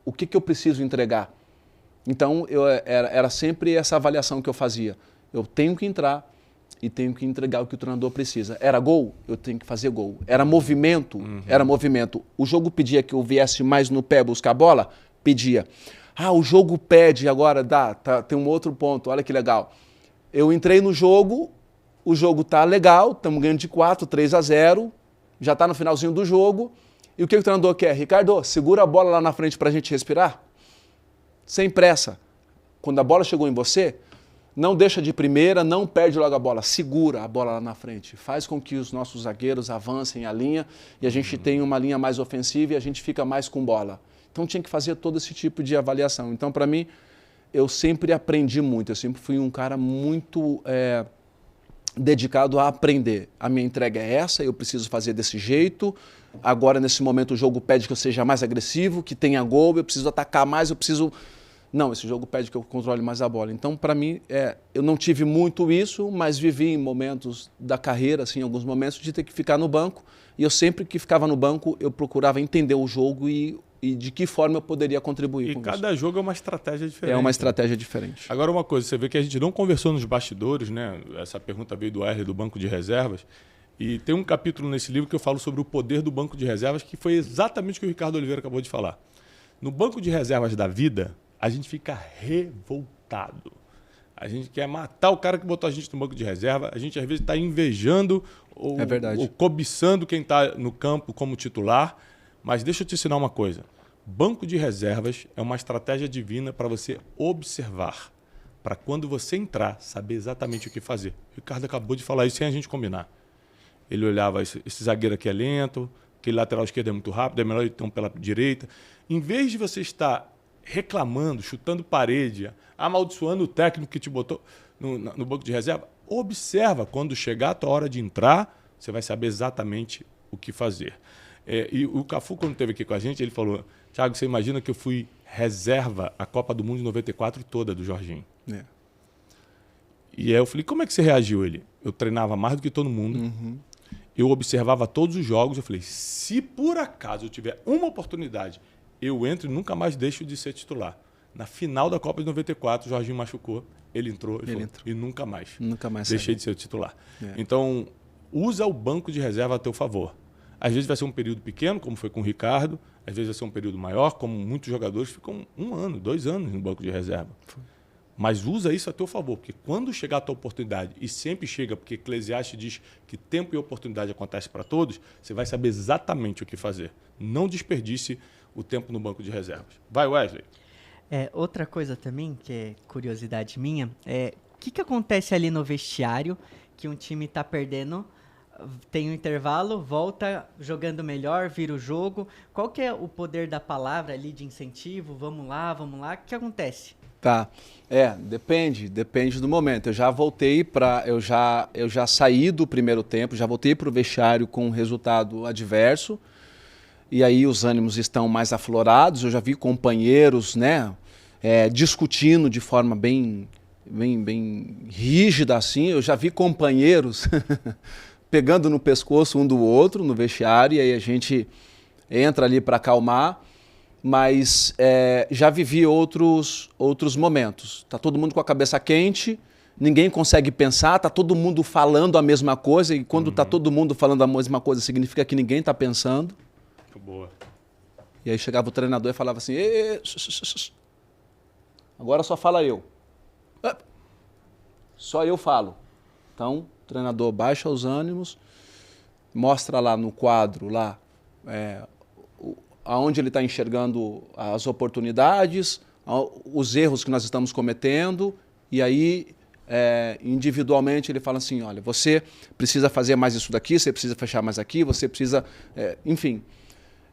O que eu preciso entregar? Então, era sempre essa avaliação que eu fazia. Eu tenho que entrar e tenho que entregar o que o treinador precisa. Era gol? Eu tenho que fazer gol. Era movimento? Era movimento. O jogo pedia que eu viesse mais no pé buscar a bola? Pedia. O jogo pede agora, tem um outro ponto, olha que legal. Eu entrei no jogo, o jogo tá legal, estamos ganhando de 4, 3-0, já está no finalzinho do jogo. E o que o treinador quer? Ricardo, segura a bola lá na frente para a gente respirar. Sem pressa. Quando a bola chegou em você, não deixa de primeira, não perde logo a bola. Segura a bola lá na frente. Faz com que os nossos zagueiros avancem a linha e a gente tenha uma linha mais ofensiva e a gente fica mais com bola. Então tinha que fazer todo esse tipo de avaliação. Então, para mim, eu sempre aprendi muito. Eu sempre fui um cara muito dedicado a aprender. A minha entrega é essa, eu preciso fazer desse jeito. Agora, nesse momento, o jogo pede que eu seja mais agressivo, que tenha gol, eu preciso atacar mais, eu preciso... Não, esse jogo pede que eu controle mais a bola. Então, para mim, eu não tive muito isso, mas vivi em momentos da carreira, assim, alguns momentos, de ter que ficar no banco. E eu sempre que ficava no banco, eu procurava entender o jogo e de que forma eu poderia contribuir com isso. E cada jogo é uma estratégia diferente. É uma estratégia diferente. Agora, uma coisa, você vê que a gente não conversou nos bastidores, né? Essa pergunta veio do R do Banco de Reservas. E tem um capítulo nesse livro que eu falo sobre o poder do banco de reservas, que foi exatamente o que o Ricardo Oliveira acabou de falar. No banco de reservas da vida, a gente fica revoltado. A gente quer matar o cara que botou a gente no banco de reserva. A gente, às vezes, está invejando ou cobiçando quem está no campo como titular. Mas deixa eu te ensinar uma coisa. Banco de reservas é uma estratégia divina para você observar. Para quando você entrar, saber exatamente o que fazer. O Ricardo acabou de falar isso sem a gente combinar. Ele olhava, esse zagueiro aqui é lento, aquele lateral esquerdo é muito rápido, é melhor ele ter um pela direita. Em vez de você estar reclamando, chutando parede, amaldiçoando o técnico que te botou no banco de reserva, observa. Quando chegar a tua hora de entrar, você vai saber exatamente o que fazer. E o Cafu, quando esteve aqui com a gente, ele falou: Thiago, você imagina que eu fui reserva a Copa do Mundo de 94 toda do Jorginho. E aí eu falei: como é que você reagiu? Eu treinava mais do que todo mundo. Eu observava todos os jogos. Eu falei: se por acaso eu tiver uma oportunidade, eu entro e nunca mais deixo de ser titular. Na final da Copa de 94, o Jorginho machucou, ele entrou e nunca mais deixei de ser titular. Então, usa o banco de reserva a teu favor. Às vezes vai ser um período pequeno, como foi com o Ricardo, às vezes vai ser um período maior, como muitos jogadores ficam 1 ano, 2 anos no banco de reserva. Mas usa isso a teu favor, porque quando chegar a tua oportunidade, e sempre chega, porque Eclesiastes diz que tempo e oportunidade acontece para todos, você vai saber exatamente o que fazer. Não desperdice o tempo no banco de reservas. Vai, Wesley. Outra coisa também, que é curiosidade minha, o que acontece ali no vestiário que um time está perdendo, tem um intervalo, volta jogando melhor, vira o jogo. Qual que é o poder da palavra ali de incentivo? Vamos lá, o que acontece? Tá, depende do momento. Eu já voltei eu já saí do primeiro tempo, já voltei para o vestiário com um resultado adverso e aí os ânimos estão mais aflorados. Eu já vi companheiros, né, discutindo de forma bem rígida assim. Eu já vi companheiros pegando no pescoço um do outro no vestiário, e aí a gente entra ali para acalmar. Mas já vivi outros momentos. Tá todo mundo com a cabeça quente, ninguém consegue pensar, tá todo mundo falando a mesma coisa, e quando tá todo mundo falando a mesma coisa, significa que ninguém tá pensando. Muito boa. E aí chegava o treinador e falava assim, agora só fala eu. Só eu falo. Então, o treinador baixa os ânimos, mostra lá no quadro, lá, aonde ele está enxergando as oportunidades, os erros que nós estamos cometendo, e aí, individualmente, ele fala assim, olha, você precisa fazer mais isso daqui, você precisa fechar mais aqui, você precisa... enfim.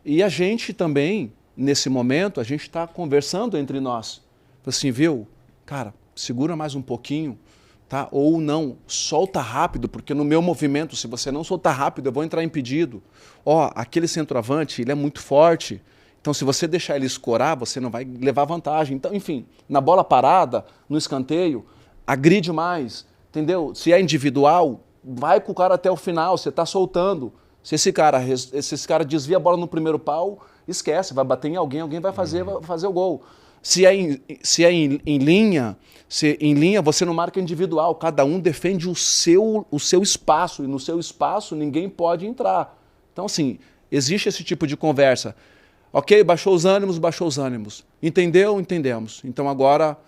E a gente também, nesse momento, a gente está conversando entre nós. Assim, viu? Cara, segura mais um pouquinho, tá? Ou não, solta rápido, porque no meu movimento, se você não soltar rápido, eu vou entrar impedido. Ó, aquele centroavante, ele é muito forte, então se você deixar ele escorar, você não vai levar vantagem. Então, enfim, na bola parada, no escanteio, agride mais, entendeu? Se é individual, vai com o cara até o final, você está soltando. Se esse cara desvia a bola no primeiro pau, esquece, vai bater em alguém, alguém vai fazer o gol. Se é em linha, você não marca individual, cada um defende o seu espaço, e no seu espaço ninguém pode entrar. Então, assim, existe esse tipo de conversa. Ok, baixou os ânimos. Entendeu? Entendemos. Então agora,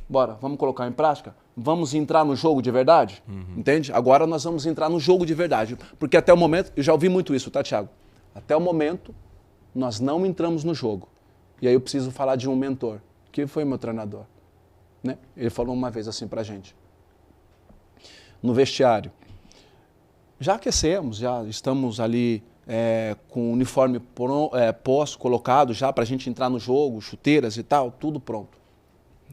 bora, vamos colocar em prática? Vamos entrar no jogo de verdade? Entende? Agora nós vamos entrar no jogo de verdade. Porque até o momento, eu já ouvi muito isso, tá, Thiago? Até o momento, nós não entramos no jogo. E aí eu preciso falar de um mentor, que foi meu treinador. Né? Ele falou uma vez assim pra gente. No vestiário. Já aquecemos, já estamos ali com o uniforme posto, colocado já pra gente entrar no jogo, chuteiras e tal, tudo pronto.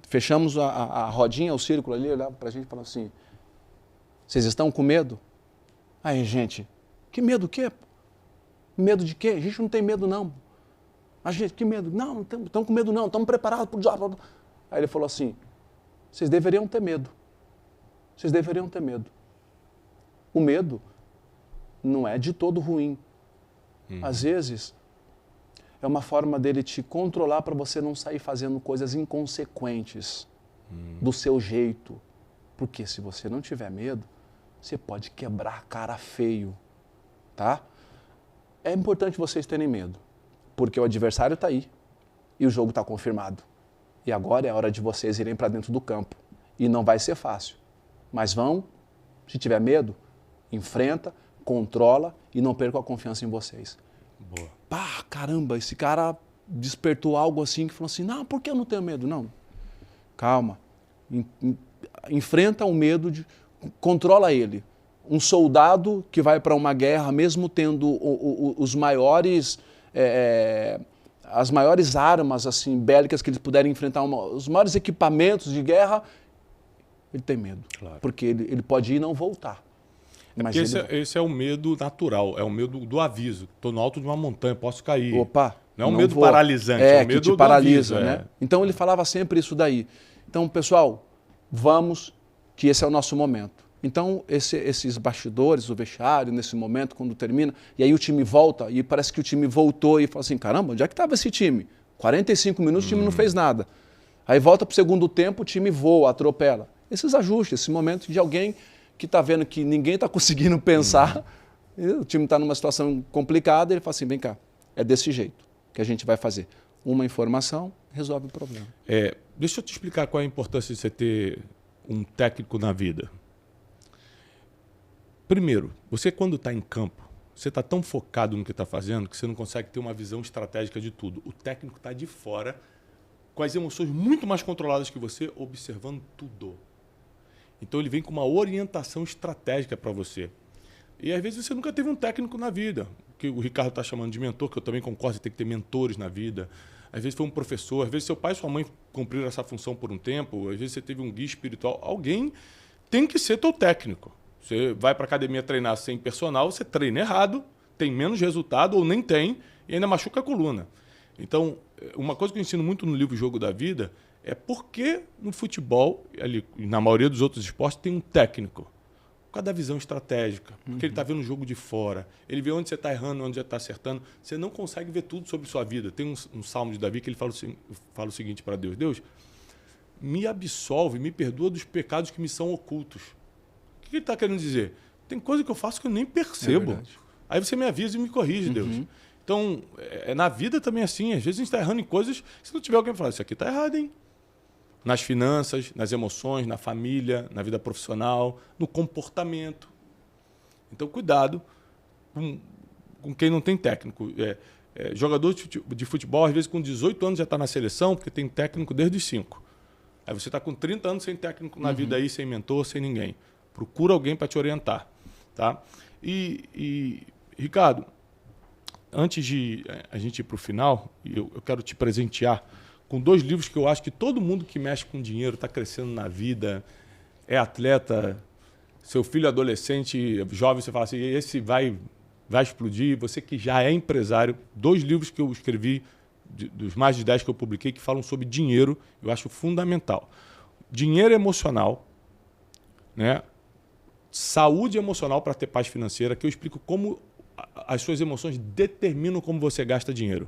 Fechamos a rodinha, o círculo ali, olhava pra gente e falava assim, vocês estão com medo? Aí, gente, que medo o quê? Medo de quê? A gente não tem medo não. A gente, que medo? Não estamos com medo não, estamos preparados para o diabo. Aí ele falou assim, vocês deveriam ter medo. Vocês deveriam ter medo. O medo não é de todo ruim. Às vezes, é uma forma dele te controlar para você não sair fazendo coisas inconsequentes do seu jeito. Porque se você não tiver medo, você pode quebrar a cara feio. Tá? É importante vocês terem medo. Porque o adversário está aí e o jogo está confirmado. E agora é a hora de vocês irem para dentro do campo. E não vai ser fácil. Mas vão, se tiver medo, enfrenta, controla e não perca a confiança em vocês. Boa. Pá, caramba, esse cara despertou algo assim que falou assim, não, por que eu não tenho medo? Não, calma. Enfrenta o medo, controla ele. Um soldado que vai para uma guerra, mesmo tendo os maiores... as maiores armas assim, bélicas que eles puderem enfrentar, os maiores equipamentos de guerra, ele tem medo. Claro. Porque ele pode ir e não voltar. Mas esse é o medo natural, é o medo do aviso. Estou no alto de uma montanha, posso cair. Opa! Não é um medo paralisante, é o medo que te do paralisa, aviso, né? Então ele falava sempre isso daí. Então, pessoal, vamos, que esse é o nosso momento. Então, esses bastidores, o vestiário, nesse momento, quando termina, e aí o time volta, e parece que o time voltou e fala assim, caramba, onde é que estava esse time? 45 minutos o time não fez nada. Aí volta para o segundo tempo, o time voa, atropela. Esses ajustes, esse momento de alguém que está vendo que ninguém está conseguindo pensar, o time está numa situação complicada, ele fala assim, vem cá, é desse jeito que a gente vai fazer. Uma informação resolve o problema. Deixa eu te explicar qual é a importância de você ter um técnico na vida. Primeiro, você quando está em campo, você está tão focado no que está fazendo que você não consegue ter uma visão estratégica de tudo. O técnico está de fora, com as emoções muito mais controladas que você, observando tudo. Então ele vem com uma orientação estratégica para você. E às vezes você nunca teve um técnico na vida, que o Ricardo está chamando de mentor, que eu também concordo, você tem que ter mentores na vida. Às vezes foi um professor, às vezes seu pai e sua mãe cumpriram essa função por um tempo, às vezes você teve um guia espiritual. Alguém tem que ser teu técnico. Você vai para a academia treinar sem personal, você treina errado, tem menos resultado ou nem tem, e ainda machuca a coluna. Então, uma coisa que eu ensino muito no livro Jogo da Vida é por que no futebol, ali, na maioria dos outros esportes, tem um técnico. Por causa da visão estratégica. Porque ele está vendo o jogo de fora. Ele vê onde você está errando, onde você está acertando. Você não consegue ver tudo sobre sua vida. Tem um salmo de Davi que ele fala o seguinte para Deus. Deus, me absolve, me perdoa dos pecados que me são ocultos. O que ele está querendo dizer? Tem coisa que eu faço que eu nem percebo. Aí você me avisa e me corrige, Deus. Então, na vida também é assim. Às vezes a gente está errando em coisas, se não tiver alguém para falar, isso aqui está errado, hein? Nas finanças, nas emoções, na família, na vida profissional, no comportamento. Então, cuidado com quem não tem técnico. Jogador de futebol, às vezes, com 18 anos já está na seleção, porque tem técnico desde os 5. Aí você está com 30 anos sem técnico na vida aí, sem mentor, sem ninguém. Procura alguém para te orientar. Tá? E Ricardo, antes de a gente ir para o final, eu quero te presentear com 2 livros que eu acho que todo mundo que mexe com dinheiro, está crescendo na vida, é atleta, seu filho adolescente, jovem, você fala assim, esse vai explodir. Você que já é empresário, 2 livros que eu escrevi, dos mais de 10 que eu publiquei, que falam sobre dinheiro, eu acho fundamental. Dinheiro emocional, né? Saúde emocional para ter paz financeira, que eu explico como as suas emoções determinam como você gasta dinheiro.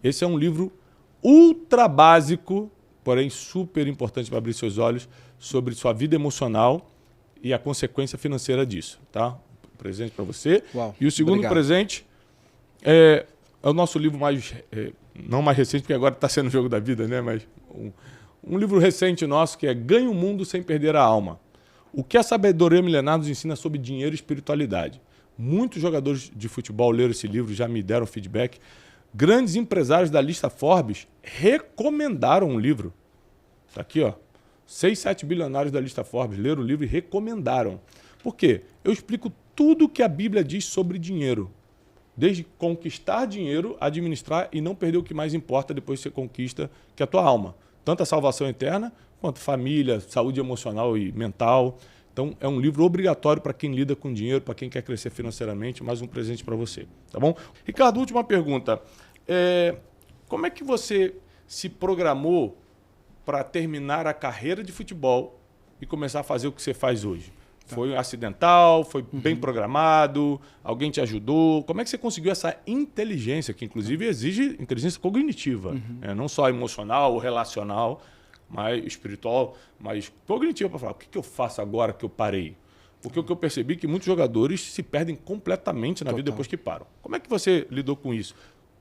Esse é um livro ultra básico, porém super importante para abrir seus olhos sobre sua vida emocional e a consequência financeira disso. Tá? Presente para você. Uau, e o segundo obrigado. presente é o nosso livro não mais recente, porque agora está sendo o Jogo da Vida, né? Mas um livro recente nosso que é Ganhe o Mundo Sem Perder a Alma. O que a sabedoria milenar nos ensina sobre dinheiro e espiritualidade. Muitos jogadores de futebol leram esse livro, já me deram feedback. Grandes empresários da lista Forbes recomendaram o livro. Está aqui, ó. 6, 7 bilionários da lista Forbes leram o livro e recomendaram. Por quê? Eu explico tudo o que a Bíblia diz sobre dinheiro. Desde conquistar dinheiro, administrar e não perder o que mais importa depois que você conquista, que é a tua alma. Tanto a salvação eterna, quanto família, saúde emocional e mental. Então, é um livro obrigatório para quem lida com dinheiro, para quem quer crescer financeiramente. Mais um presente para você, tá bom? Ricardo, última pergunta. Como é que você se programou para terminar a carreira de futebol e começar a fazer o que você faz hoje? Tá. Foi acidental? Foi bem programado? Alguém te ajudou? Como é que você conseguiu essa inteligência, que inclusive exige inteligência cognitiva, não só emocional ou relacional, mais espiritual, mas cognitiva, para falar o que eu faço agora que eu parei? Porque o que eu percebi é que muitos jogadores se perdem completamente na vida depois que param. Como é que você lidou com isso?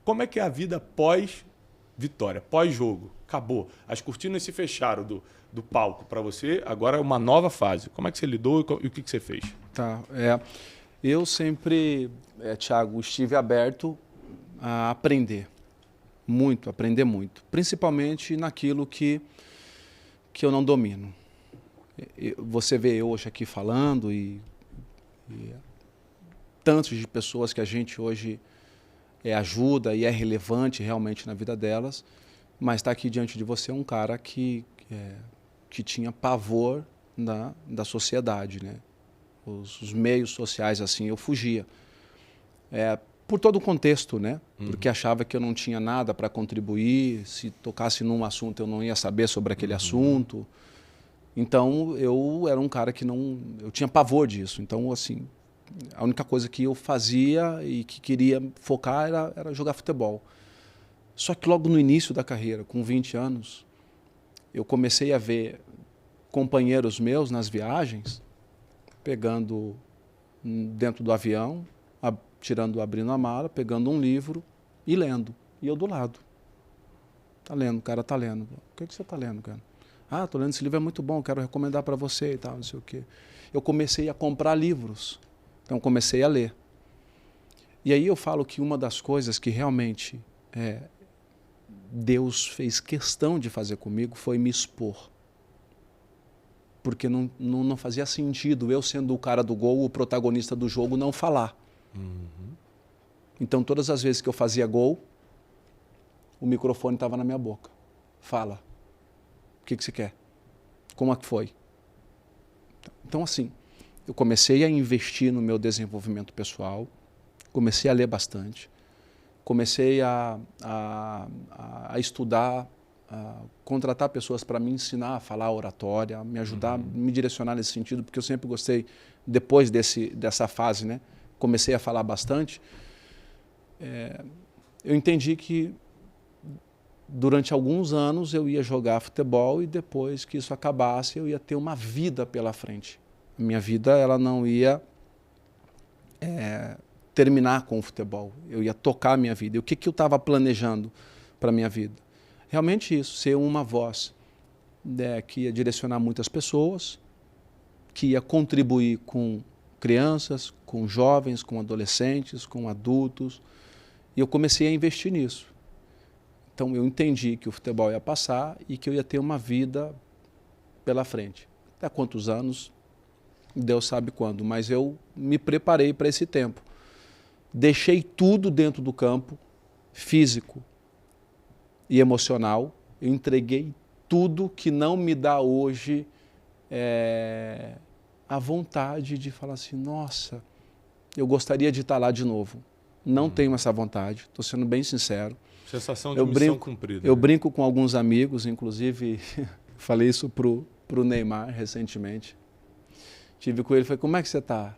Como é que é a vida pós-vitória, pós-jogo? Acabou. As cortinas se fecharam do palco para você, agora é uma nova fase. Como é que você lidou e o que você fez? Tá, eu sempre, Thiago, estive aberto a aprender muito, principalmente naquilo que eu não domino. Você vê eu hoje aqui falando e tantos de pessoas que a gente hoje ajuda e é relevante realmente na vida delas, mas está aqui diante de você um cara que tinha pavor da sociedade, né? Os meios sociais, assim, eu fugia. Por todo o contexto, né? Porque achava que eu não tinha nada para contribuir, se tocasse num assunto eu não ia saber sobre aquele assunto. Então, eu era um cara que eu tinha pavor disso. Então, assim, a única coisa que eu fazia e que queria focar era jogar futebol. Só que logo no início da carreira, com 20 anos, eu comecei a ver companheiros meus nas viagens, dentro do avião, abrindo a mala, pegando um livro e lendo. E eu do lado. Tá lendo, o cara tá lendo. O que você tá lendo, cara? Ah, tô lendo esse livro, é muito bom, quero recomendar para você e tal, não sei o quê. Eu comecei a comprar livros. Então, comecei a ler. E aí eu falo que uma das coisas que realmente Deus fez questão de fazer comigo foi me expor. Porque não fazia sentido eu, sendo o cara do gol, o protagonista do jogo, não falar. Então, todas as vezes que eu fazia gol, o microfone estava na minha boca. Fala. O que você quer? Como é que foi? Então, assim, eu comecei a investir no meu desenvolvimento pessoal, comecei a ler bastante, comecei a estudar, a contratar pessoas para me ensinar a falar oratória, me ajudar, me direcionar nesse sentido, porque eu sempre gostei, depois dessa fase, né, comecei a falar bastante. Eu entendi que durante alguns anos eu ia jogar futebol e depois que isso acabasse eu ia ter uma vida pela frente. A minha vida ela não ia terminar com o futebol, eu ia tocar a minha vida. E o que eu estava planejando para a minha vida? Realmente isso, ser uma voz, né, que ia direcionar muitas pessoas, que ia contribuir com crianças, com jovens, com adolescentes, com adultos. E eu comecei a investir nisso. Então eu entendi que o futebol ia passar e que eu ia ter uma vida pela frente. Até quantos anos, Deus sabe quando, mas eu me preparei para esse tempo. Deixei tudo dentro do campo, físico e emocional. Eu entreguei tudo que não me dá hoje a vontade de falar assim, nossa, eu gostaria de estar lá de novo. Não tenho essa vontade, estou sendo bem sincero. Sensação de missão cumprida. Eu brinco com alguns amigos, inclusive falei isso pro Neymar recentemente. Tive com ele, falei, como é que você está?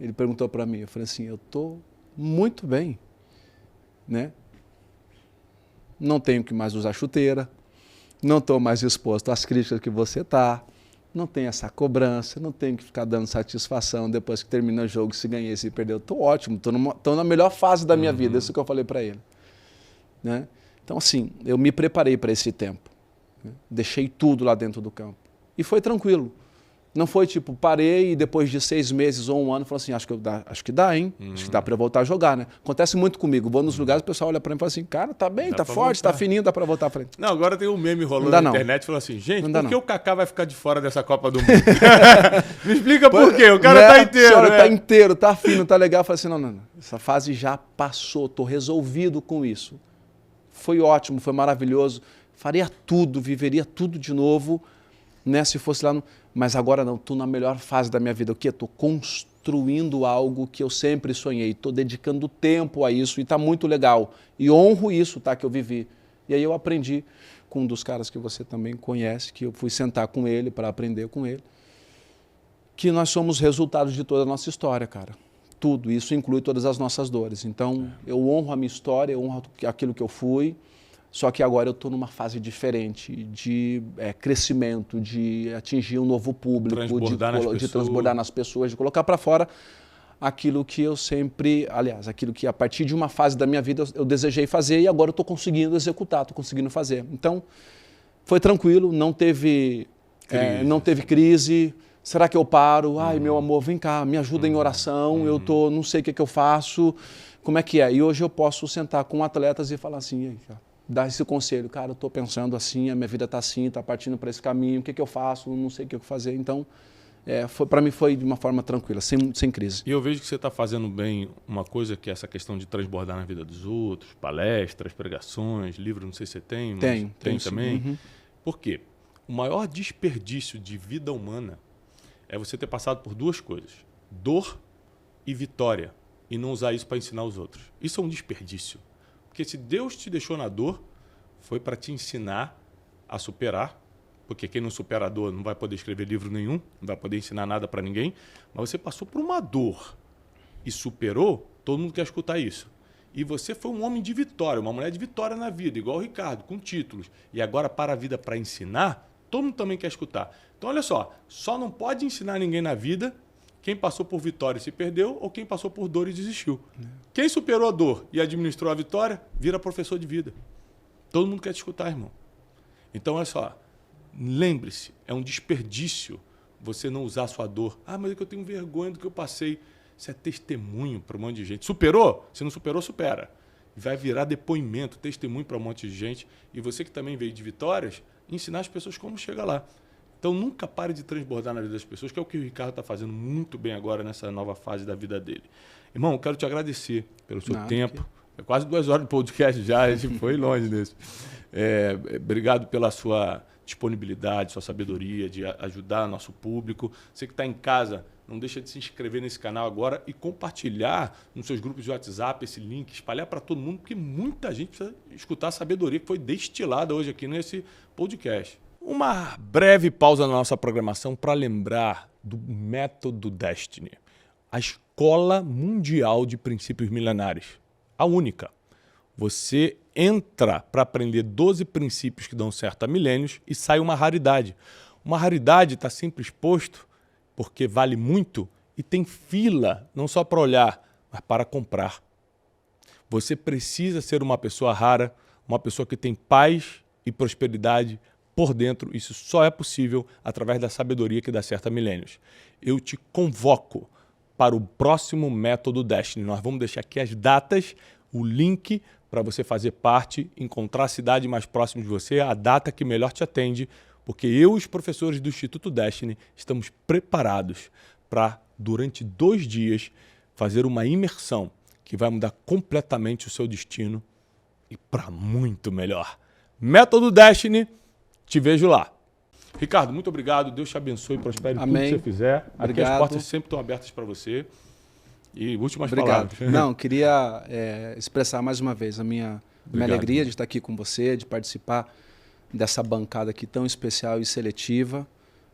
Ele perguntou para mim, eu falei assim, eu estou muito bem, né? Não tenho que mais usar chuteira, não estou mais exposto às críticas que você está, não tenho essa cobrança, não tenho que ficar dando satisfação depois que termina o jogo, se ganhei, se perdeu. Estou ótimo, estou na melhor fase da minha vida, isso que eu falei para ele. Né? Então, assim, eu me preparei para esse tempo, né? Deixei tudo lá dentro do campo e foi tranquilo. Não foi tipo, parei e depois de 6 meses ou 1 ano, falei assim, acho que dá, hein? Acho que dá para eu voltar a jogar, né? Acontece muito comigo, vou nos lugares, o pessoal olha para mim e fala assim, cara, tá bem, tá forte, tá fininho, dá para voltar. Eu falei, não, agora tem um meme rolando na internet, falou assim, gente, por que o Kaká vai ficar de fora dessa Copa do Mundo? Me explica por quê, o cara tá inteiro. Senhora, tá inteiro, tá fino, tá legal. Eu falei assim, não, essa fase já passou, tô resolvido com isso. Foi ótimo, foi maravilhoso, faria tudo, viveria tudo de novo, né, se fosse lá no... Mas agora não, estou na melhor fase da minha vida. O quê? Estou construindo algo que eu sempre sonhei, estou dedicando tempo a isso e está muito legal. E honro isso, tá, que eu vivi. E aí eu aprendi com um dos caras que você também conhece, que eu fui sentar com ele para aprender com ele, que nós somos resultados de toda a nossa história, cara. Tudo, isso inclui todas as nossas dores. Então, eu honro a minha história, eu honro aquilo que eu fui, só que agora eu estou numa fase diferente de crescimento, de atingir um novo público, de transbordar nas pessoas, de colocar para fora aquilo que eu sempre, aliás, aquilo que a partir de uma fase da minha vida eu desejei fazer e agora eu estou conseguindo executar, estou conseguindo fazer. Então, foi tranquilo, não teve crise. Será que eu paro? Ai, meu amor, vem cá, me ajuda em oração, eu não sei o que eu faço, como é que é? E hoje eu posso sentar com atletas e falar assim, dar esse conselho, cara, eu estou pensando assim, a minha vida está assim, está partindo para esse caminho, o que eu faço, não sei o que eu fazer. Então, para mim foi de uma forma tranquila, sem crise. E eu vejo que você está fazendo bem uma coisa que é essa questão de transbordar na vida dos outros, palestras, pregações, livros, não sei se você tem, mas tem também. Uhum. Por quê? O maior desperdício de vida humana é você ter passado por 2 coisas, dor e vitória, e não usar isso para ensinar os outros. Isso é um desperdício. Porque se Deus te deixou na dor, foi para te ensinar a superar, porque quem não supera a dor não vai poder escrever livro nenhum, não vai poder ensinar nada para ninguém, mas você passou por uma dor e superou, todo mundo quer escutar isso. E você foi um homem de vitória, uma mulher de vitória na vida, igual o Ricardo, com títulos. E agora para a vida para ensinar, todo mundo também quer escutar. Então olha só não pode ensinar ninguém na vida quem passou por vitória e se perdeu ou quem passou por dor e desistiu. Quem superou a dor e administrou a vitória, vira professor de vida. Todo mundo quer te escutar, irmão. Então, olha só, lembre-se, é um desperdício você não usar a sua dor. Ah, mas é que eu tenho vergonha do que eu passei. Isso é testemunho para um monte de gente. Superou? Se não superou, supera. Vai virar depoimento, testemunho para um monte de gente. E você que também veio de vitórias, ensinar as pessoas como chegar lá. Então, nunca pare de transbordar na vida das pessoas, que é o que o Ricardo está fazendo muito bem agora nessa nova fase da vida dele. Irmão, eu quero te agradecer pelo seu tempo. É quase 2 horas de podcast já, a gente foi longe nisso. Obrigado pela sua disponibilidade, sua sabedoria de ajudar nosso público. Você que está em casa, não deixa de se inscrever nesse canal agora e compartilhar nos seus grupos de WhatsApp esse link, espalhar para todo mundo, porque muita gente precisa escutar a sabedoria que foi destilada hoje aqui nesse podcast. Uma breve pausa na nossa programação para lembrar do Método Destiny, a escola mundial de princípios milenares, a única. Você entra para aprender 12 princípios que dão certo há milênios e sai uma raridade. Uma raridade está sempre exposto porque vale muito e tem fila, não só para olhar, mas para comprar. Você precisa ser uma pessoa rara, uma pessoa que tem paz e prosperidade por dentro. Isso só é possível através da sabedoria que dá certo há milênios. Eu te convoco para o próximo Método Destiny. Nós vamos deixar aqui as datas, o link para você fazer parte, encontrar a cidade mais próxima de você, a data que melhor te atende, porque eu e os professores do Instituto Destiny estamos preparados para, durante 2 dias, fazer uma imersão que vai mudar completamente o seu destino e para muito melhor. Método Destiny, te vejo lá. Ricardo, muito obrigado. Deus te abençoe e prospere tudo que você fizer. Obrigado. Aqui as portas sempre estão abertas para você. E últimas Obrigado. palavras. Não, queria expressar mais uma vez a minha alegria de estar aqui com você, de participar dessa bancada aqui tão especial e seletiva,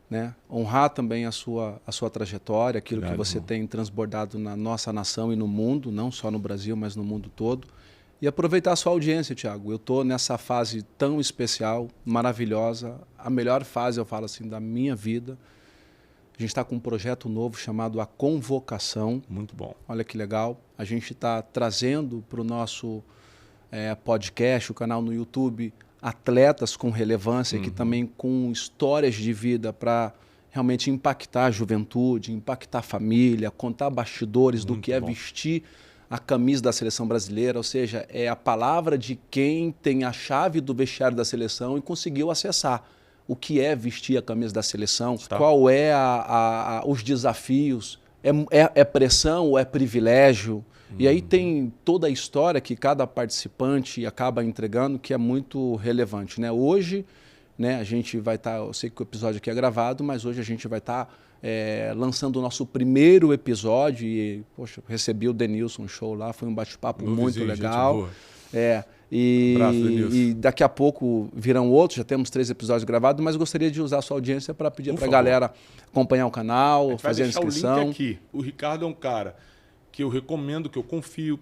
né? Honrar também a sua trajetória, aquilo que você tem transbordado na nossa nação e no mundo, não só no Brasil, mas no mundo todo. E aproveitar a sua audiência, Thiago. Eu estou nessa fase tão especial, maravilhosa, a melhor fase, eu falo assim, da minha vida. A gente está com um projeto novo chamado A Convocação. Muito bom. Olha que legal. A gente está trazendo para o nosso podcast, o canal no YouTube, atletas com relevância, que também com histórias de vida para realmente impactar a juventude, impactar a família, contar bastidores do que é vestir a camisa da seleção brasileira, ou seja, é a palavra de quem tem a chave do vestiário da seleção e conseguiu acessar o que é vestir a camisa da seleção, qual é os desafios, é pressão ou é privilégio? E aí tem toda a história que cada participante acaba entregando, que é muito relevante, né? Hoje, né, a gente vai estar, eu sei que o episódio aqui é gravado, mas hoje a gente vai estar lançando o nosso primeiro episódio e, poxa, recebi o Denilson Show lá, foi um bate-papo muito legal. E daqui a pouco virão outros, já temos 3 episódios gravados, mas eu gostaria de usar a sua audiência para pedir para a galera acompanhar o canal, fazer a inscrição. O link aqui. O Ricardo é um cara que eu recomendo, que eu confio.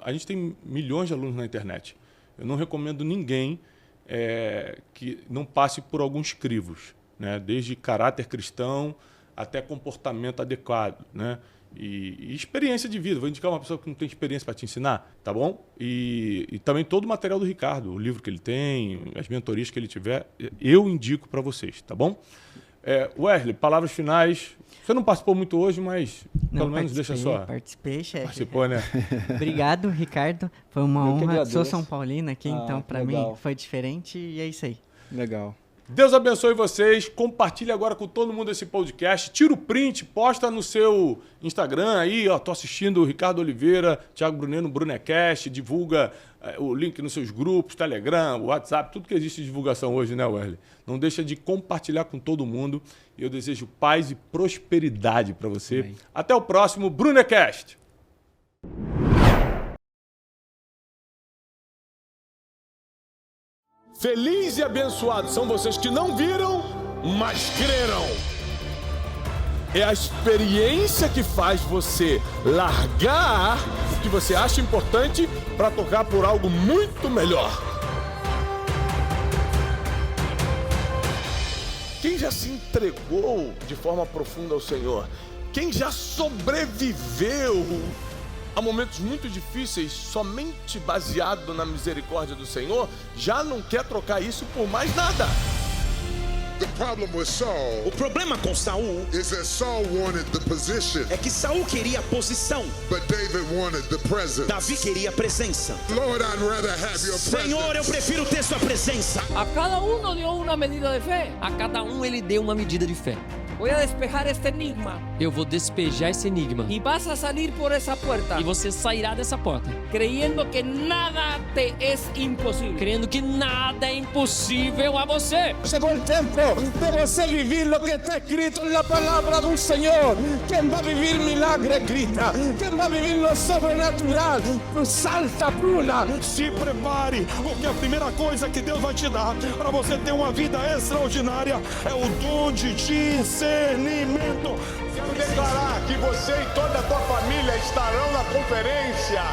A gente tem milhões de alunos na internet. Eu não recomendo ninguém que não passe por alguns crivos, né? Desde caráter cristão até comportamento adequado, né? E experiência de vida. Vou indicar uma pessoa que não tem experiência para te ensinar, tá bom? E também todo o material do Ricardo, o livro que ele tem, as mentorias que ele tiver, eu indico para vocês, tá bom? Wesley, palavras finais. Você não participou muito hoje, mas pelo menos deixa só. Participei, chefe. Participou, né? Obrigado, Ricardo. Foi uma honra. Sou São Paulino aqui, então para mim foi diferente e é isso aí. Legal. Deus abençoe vocês. Compartilhe agora com todo mundo esse podcast. Tira o print, posta no seu Instagram aí. Ó, tô assistindo o Ricardo Oliveira, Thiago Bruneno, Brunecast. Divulga o link nos seus grupos, Telegram, WhatsApp, tudo que existe de divulgação hoje, né, Wesley? Não deixa de compartilhar com todo mundo. E eu desejo paz e prosperidade para você. Amém. Até o próximo Brunecast. Feliz e abençoados são vocês que não viram, mas creram. É a experiência que faz você largar o que você acha importante para tocar por algo muito melhor. Quem já se entregou de forma profunda ao Senhor? Quem já sobreviveu a momentos muito difíceis, somente baseado na misericórdia do Senhor, já não quer trocar isso por mais nada. O problema com Saul é que Saul queria a posição, Davi queria a presença. Senhor, eu prefiro ter sua presença. A cada um deu uma medida de fé. A cada um ele deu uma medida de fé. Voy a despejar este enigma. Eu vou despejar esse enigma. Y vas a salir por esa puerta. E você sairá dessa porta. Creyendo que nada te es imposible. Crendo que nada é impossível a você. Llegó el tiempo de você vivir lo que está escrito en la palabra del Señor. Quien va a vivir milagre grita. Quien va a vivir lo sobrenatural salta, pula. Se prepare, porque a primeira coisa que Deus vai te dar para você ter uma vida extraordinária é o dom de discernimento. Quero declarar que você e toda a tua família estarão na conferência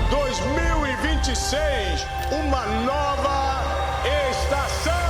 2026, uma nova estação.